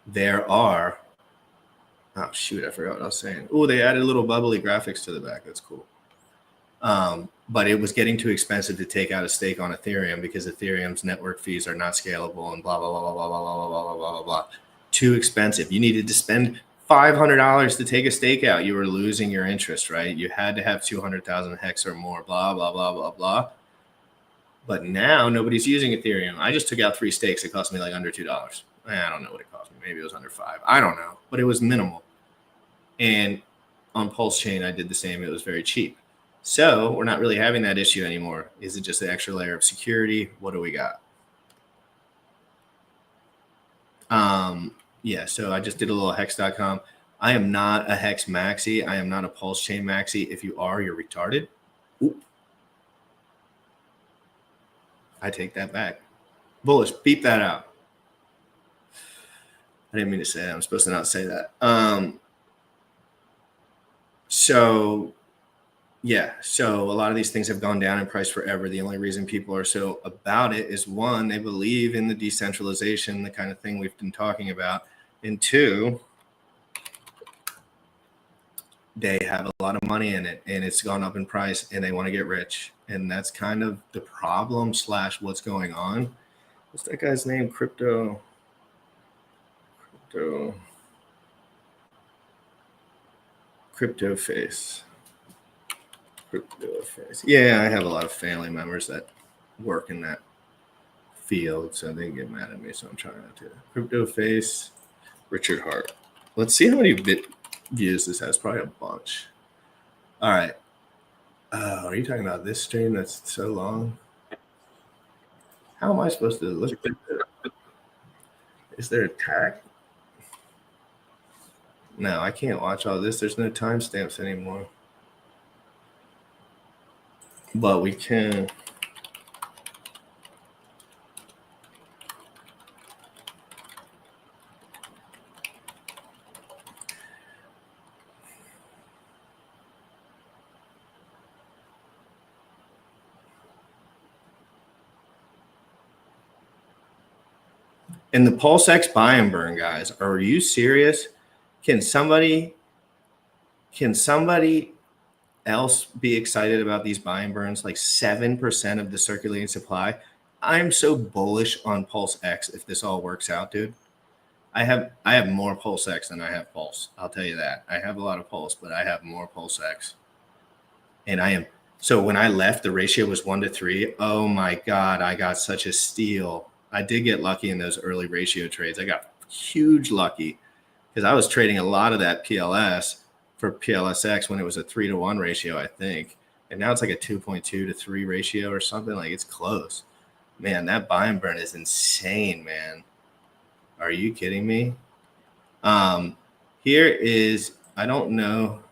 There are, oh shoot, I forgot what I was saying. Oh, they added little bubbly graphics to the back. That's cool. But it was getting too expensive to take out a stake on Ethereum because Ethereum's network fees are not scalable and blah, blah, blah, blah, blah, blah, blah, blah, blah, blah, blah. Too expensive. You needed to spend $500 to take a stake out. You were losing your interest, right? You had to have 200,000 Hex or more, blah, blah, blah, blah, blah. But now nobody's using Ethereum. I just took out 3 stakes. It cost me like under $2. I don't know what it cost me. Maybe it was under $5. I don't know, but it was minimal. And on Pulsechain, I did the same. It was very cheap. So we're not really having that issue anymore. Is it just an extra layer of security? What do we got? Yeah, so I just did a little hex.com. I am not a Hex maxi. I am not a Pulsechain maxi. If you are, you're retarded. Oop. I take that back. Bullish, beep that out. I didn't mean to say that. I'm supposed to not say that. So a lot of these things have gone down in price forever. The only reason people are so about it is, one, they believe in the decentralization, the kind of thing we've been talking about. And two, they have a lot of money in it and it's gone up in price and they want to get rich. And that's kind of the problem / what's going on. What's that guy's name? Crypto face. Yeah, I have a lot of family members that work in that field, so they get mad at me, so I'm trying not to. Crypto face, Richard Hart. Let's see how many views this has. Probably a bunch. All right. Are you talking about this stream that's so long? How am I supposed to look at it? Is there a tag? No, I can't watch all this. There's no timestamps anymore. But we can. And the Pulsex buy and burn, guys, are you serious? Can somebody else be excited about these buy and burns? Like 7% of the circulating supply. I'm so bullish on Pulse X if this all works out, dude. I have more Pulse X than I have Pulse. I'll tell you that. I have a lot of Pulse, but I have more Pulse X. And I am so when I left, the ratio was 1-3. Oh my God, I got such a steal. I did get lucky in those early ratio trades. I got huge lucky because I was trading a lot of that PLS for PLSX when it was a 3-to-1 ratio, I think. And now it's like a 2.2 to 3 ratio or something. Like, it's close. Man, that buy and burn is insane, man. Are you kidding me? Here is, I don't know.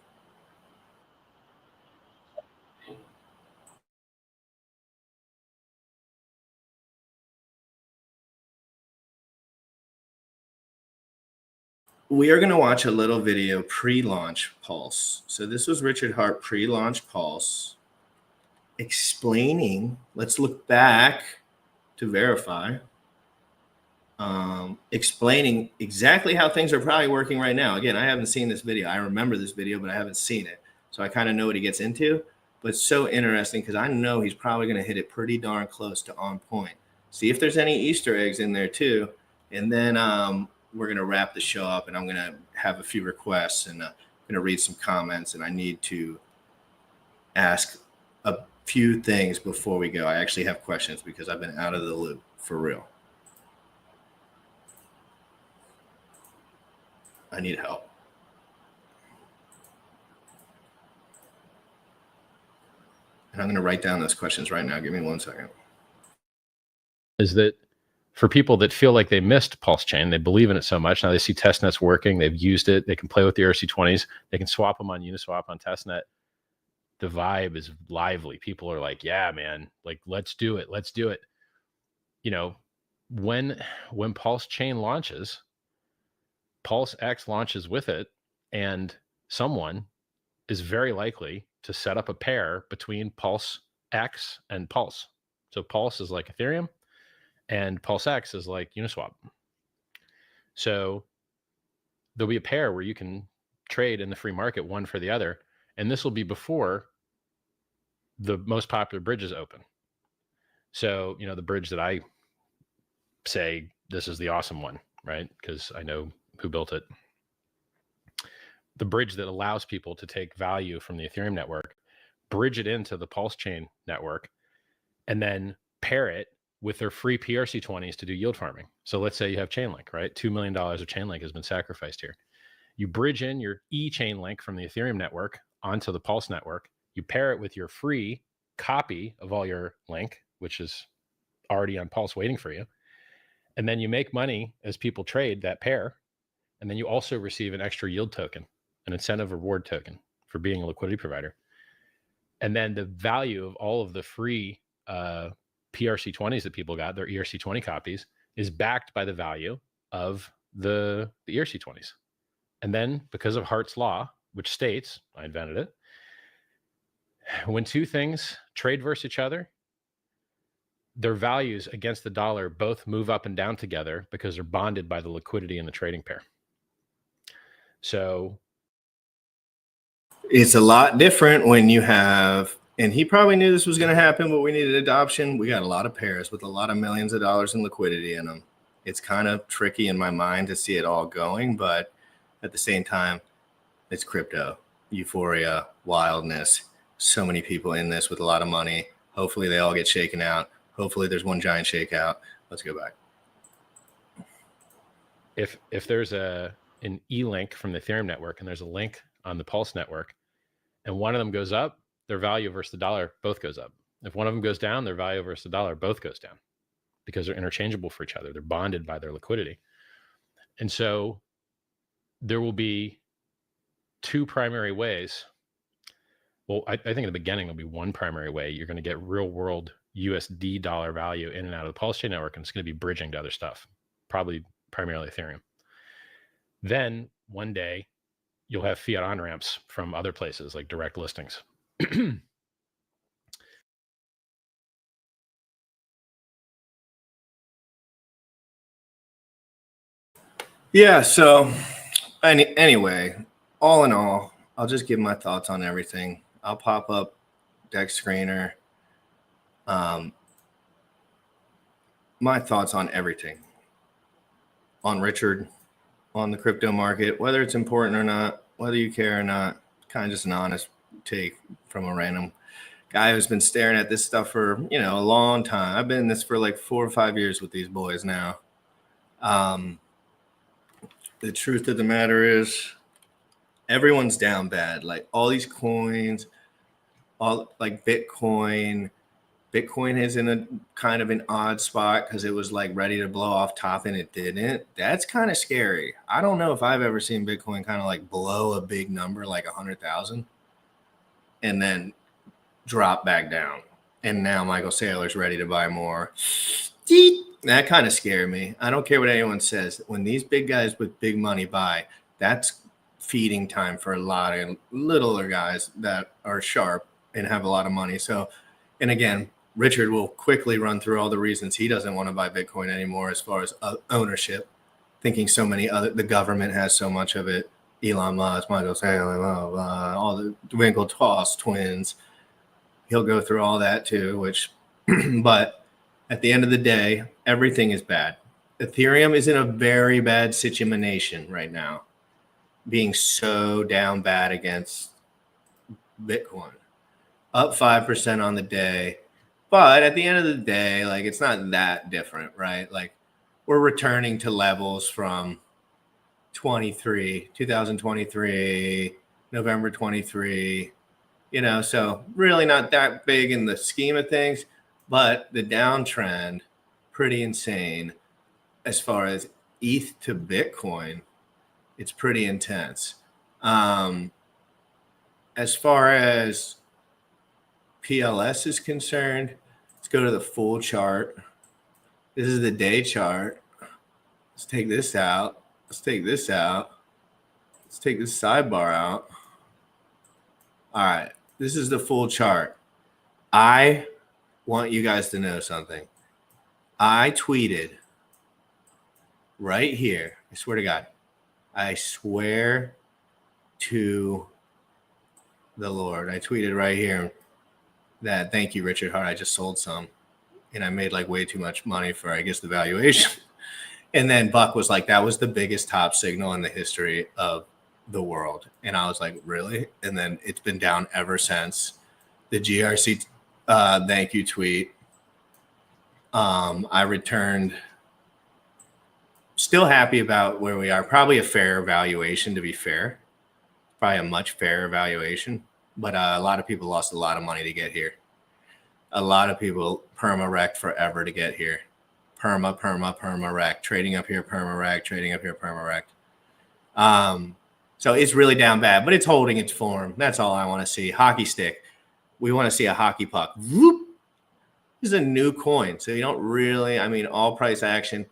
We are going to watch a little video pre-launch Pulse. So this was Richard Hart pre-launch Pulse explaining, let's look back to verify, explaining exactly how things are probably working right now. Again, I haven't seen this video. I remember this video, but I haven't seen it. So I kind of know what he gets into, but it's so interesting because I know he's probably going to hit it pretty darn close to on point. See if there's any Easter eggs in there too. And then we're going to wrap the show up, and I'm going to have a few requests, and I'm going to read some comments, and I need to ask a few things before we go. I actually have questions because I've been out of the loop for real. I need help. And I'm going to write down those questions right now. Give me 1 second. Is that for people that feel like they missed Pulsechain, they believe in it so much. Now they see testnets working. They've used it. They can play with the ERC20s. They can swap them on Uniswap on testnet. The vibe is lively. People are like, yeah, man, like, let's do it. Let's do it. You know, when Pulsechain launches, Pulse X launches with it, and someone is very likely to set up a pair between Pulse X and Pulse. So Pulse is like Ethereum, and Pulse X is like Uniswap. So there'll be a pair where you can trade in the free market, one for the other. And this will be before the most popular bridges open. So, you know, the bridge that I say, this is the awesome one, right? Because I know who built it. The bridge that allows people to take value from the Ethereum network, bridge it into the Pulsechain network, and then pair it with their free PRC20s to do yield farming. So let's say you have Chainlink, right? $2 million of Chainlink has been sacrificed here. You bridge in your e-Chainlink from the Ethereum network onto the Pulse network. You pair it with your free copy of all your link, which is already on Pulse waiting for you. And then you make money as people trade that pair. And then you also receive an extra yield token, an incentive reward token for being a liquidity provider. And then the value of all of the free PRC20s that people got, their ERC20 copies, is backed by the value of the ERC20s. And then because of Hart's law, which states, I invented it, when two things trade versus each other, their values against the dollar both move up and down together because they're bonded by the liquidity in the trading pair. So it's a lot different when you have, and he probably knew this was going to happen, but we needed adoption. We got a lot of pairs with a lot of millions of dollars in liquidity in them. It's kind of tricky in my mind to see it all going, but at the same time, it's crypto, euphoria, wildness, so many people in this with a lot of money. Hopefully they all get shaken out. Hopefully there's one giant shakeout. Let's go back. If there's an E-link from the Ethereum network and there's a link on the Pulse network, and one of them goes up, their value versus the dollar both goes up. If one of them goes down, their value versus the dollar both goes down because they're interchangeable for each other. They're bonded by their liquidity. And so there will be two primary ways. Well, I think in the beginning there'll be one primary way. You're going to get real world USD dollar value in and out of the Pulsechain network, and it's going to be bridging to other stuff, probably primarily Ethereum. Then one day you'll have fiat on ramps from other places like direct listings. Yeah. So anyway, all in all, I'll just give my thoughts on everything. I'll pop up deck screener. My thoughts on everything. On Richard, on the crypto market, whether it's important or not, whether you care or not, kind of just an honest take from a random guy who's been staring at this stuff for, a long time. I've been in this for like 4 or 5 years with these boys now. The truth of the matter is everyone's down bad. Like all these coins, all like Bitcoin is in a kind of an odd spot because it was like ready to blow off top and it didn't. That's kind of scary. I don't know if I've ever seen Bitcoin kind of like blow a big number like 100,000 and then drop back down. And now Michael Saylor's ready to buy more. That kind of scared me. I don't care what anyone says. When these big guys with big money buy, that's feeding time for a lot of littler guys that are sharp and have a lot of money. So, and again, Richard will quickly run through all the reasons he doesn't want to buy Bitcoin anymore as far as ownership, thinking so many the government has so much of it. Elon Musk, Michael Saylor, blah, blah, all the Winklevoss twins. He'll go through all that too, but at the end of the day, everything is bad. Ethereum is in a very bad situation right now, being so down bad against Bitcoin. Up 5% on the day. But at the end of the day, like it's not that different, right? Like we're returning to levels from 2023, November 23, so really not that big in the scheme of things, but the downtrend, pretty insane. As far as ETH to Bitcoin, it's pretty intense. As far as PLS is concerned, let's go to the full chart. This is the day chart. Let's take this out. Let's take this out. Let's take this sidebar out. All right. This is the full chart. I want you guys to know something. I tweeted right here. I swear to God. I swear to the Lord. I tweeted right here that thank you, Richard Hart. I just sold some and I made like way too much money for, I guess, the valuation. And then Buck was like, that was the biggest top signal in the history of the world. And I was like, really? And then it's been down ever since. The GRC thank you tweet. I returned. Still happy about where we are. Probably a fair valuation, to be fair. Probably a much fairer valuation. But a lot of people lost a lot of money to get here. A lot of people perma-wrecked forever to get here. Perma-wrecked. Trading up here, perma-wrecked. Trading up here, perma-wrecked. So it's really down bad, but it's holding its form. That's all I want to see. Hockey stick. We want to see a hockey puck. Whoop. This is a new coin. So you don't really, all price action.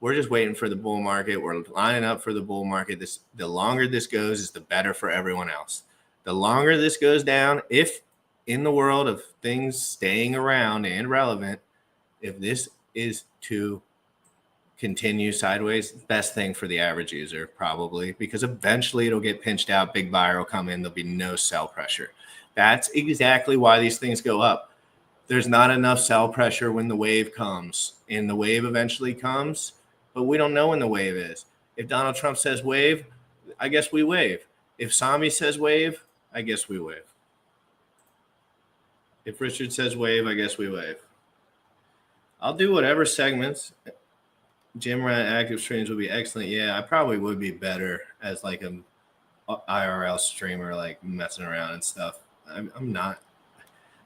We're just waiting for the bull market. We're lining up for the bull market. The longer this goes is the better for everyone else. The longer this goes down, if in the world of things staying around and relevant, if this is to continue sideways, best thing for the average user probably, because eventually it'll get pinched out. Big buyer will come in. There'll be no sell pressure. That's exactly why these things go up. There's not enough sell pressure when the wave comes, and the wave eventually comes, but we don't know when the wave is. If Donald Trump says wave, I guess we wave. If Sami says wave, I guess we wave. If Richard says wave, I guess we wave. I'll do whatever segments. Jim Rat active streams would be excellent. Yeah, I probably would be better as like an IRL streamer, like messing around and stuff. I'm not.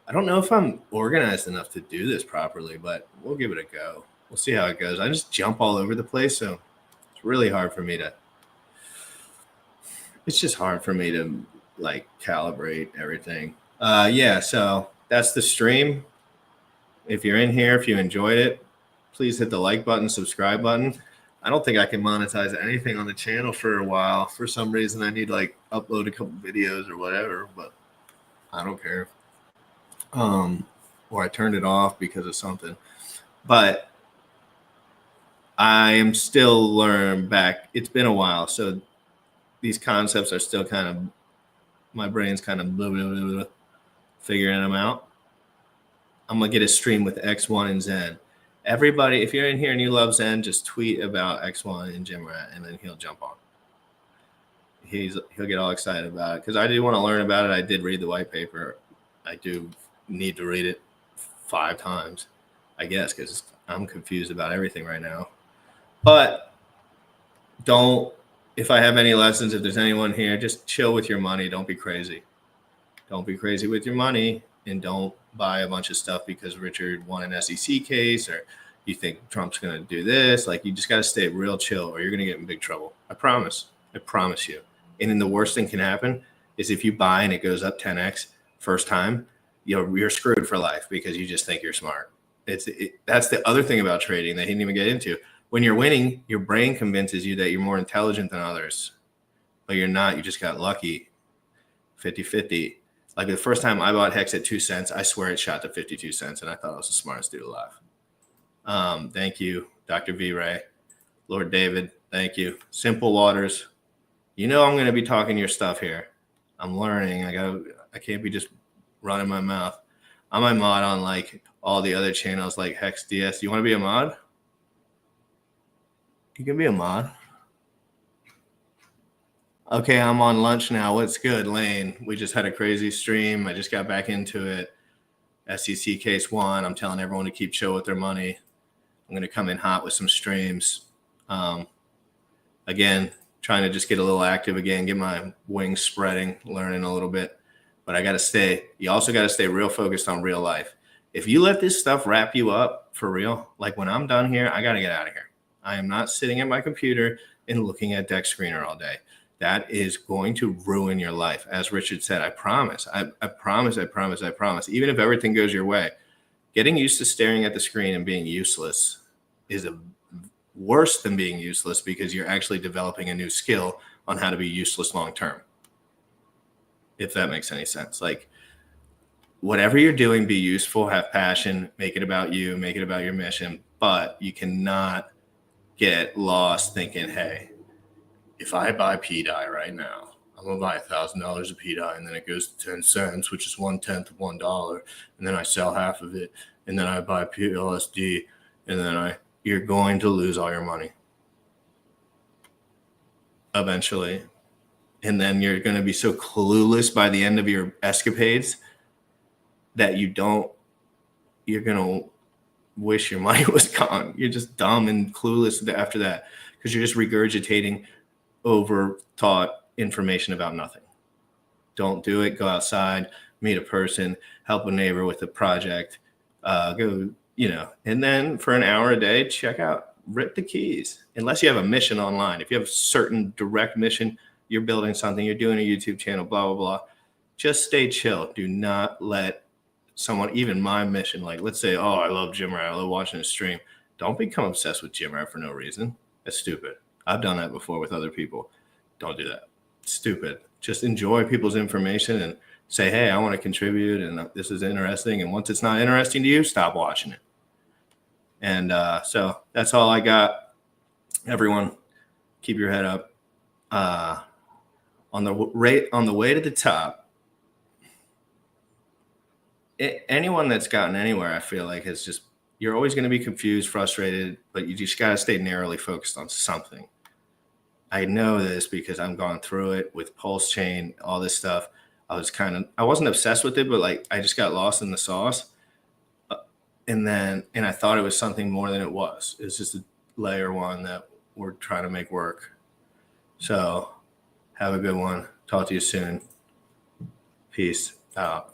I don't know if I'm organized enough to do this properly, but we'll give it a go. We'll see how it goes. I just jump all over the place, so it's really hard for me to. it's just hard for me to like calibrate everything. Yeah, so that's the stream. If you're in here, if you enjoyed it, please hit the like button, subscribe button. I don't think I can monetize anything on the channel for a while. For some reason, I need to like upload a couple videos or whatever, but I don't care. Or I turned it off because of something. But I am still learning back. It's been a while, so these concepts are still kind of, my brain's kind of blah, blah, blah, blah, figuring them out. I'm going to get a stream with X1 and Zen. Everybody, if you're in here and you love Zen, just tweet about X1 and Jimrat, and then he'll jump on. He'll get all excited about it because I do want to learn about it. I did read the white paper. I do need to read it 5 times, I guess, because I'm confused about everything right now. But if I have any lessons, if there's anyone here, just chill with your money. Don't be crazy. Don't be crazy with your money, and don't buy a bunch of stuff because Richard won an SEC case or you think Trump's going to do this. Like, you just got to stay real chill or you're going to get in big trouble. I promise you. And then the worst thing can happen is if you buy and it goes up 10x first time, you're screwed for life because you just think you're smart. That's the other thing about trading that he didn't even get into. When you're winning, your brain convinces you that you're more intelligent than others, but you're not. You just got lucky. 50-50. Like the first time I bought Hex at 2 cents, I swear it shot to 52 cents, and I thought I was the smartest dude alive. Thank you, Dr. V. Ray. Lord David, thank you. Simple Waters. I'm going to be talking your stuff here. I'm learning. I can't be just running my mouth. I'm a mod on like all the other channels like Hex DS. You want to be a mod? You can be a mod. Okay, I'm on lunch now. What's good, Lane? We just had a crazy stream. I just got back into it. SEC case 1. I'm telling everyone to keep chill with their money. I'm going to come in hot with some streams. Again, trying to just get a little active again, get my wings spreading, learning a little bit. But you also got to stay real focused on real life. If you let this stuff wrap you up for real, like when I'm done here, I got to get out of here. I am not sitting at my computer and looking at Deck Screener all day. That is going to ruin your life. As Richard said, I promise. I promise. Even if everything goes your way, getting used to staring at the screen and being useless is worse than being useless because you're actually developing a new skill on how to be useless long term. If that makes any sense. Like, whatever you're doing, be useful, have passion, make it about you, make it about your mission. But you cannot get lost thinking, hey, if I buy PDI right now, I'm going to buy $1,000 of PDI, and then it goes to 10 cents, which is 1/10 of $1. And then I sell half of it. And then I buy PLSD, and then you're going to lose all your money eventually. And then you're going to be so clueless by the end of your escapades that you're going to wish your money was gone. You're just dumb and clueless after that because you're just regurgitating overthought information about nothing. Don't do it. Go outside, meet a person, help a neighbor with a project, and then for an hour a day, check out, rip the keys. Unless you have a mission online. If you have a certain direct mission, you're building something, you're doing a YouTube channel, blah, blah, blah. Just stay chill. Do not let someone, even my mission, like let's say, oh, I love Jimrat, I love watching his stream. Don't become obsessed with Jimrat for no reason. That's stupid. I've done that before with other people. Don't do that. It's stupid. Just enjoy people's information and say, hey, I want to contribute and this is interesting. And once it's not interesting to you, stop watching it. And so that's all I got. Everyone, keep your head up. On the way to the top, anyone that's gotten anywhere, I feel like you're always going to be confused, frustrated, but you just got to stay narrowly focused on something. I know this because I'm going through it with Pulsechain, all this stuff. I wasn't obsessed with it, but like I just got lost in the sauce. And I thought it was something more than it was. It's just a layer 1 that we're trying to make work. So have a good one. Talk to you soon. Peace out.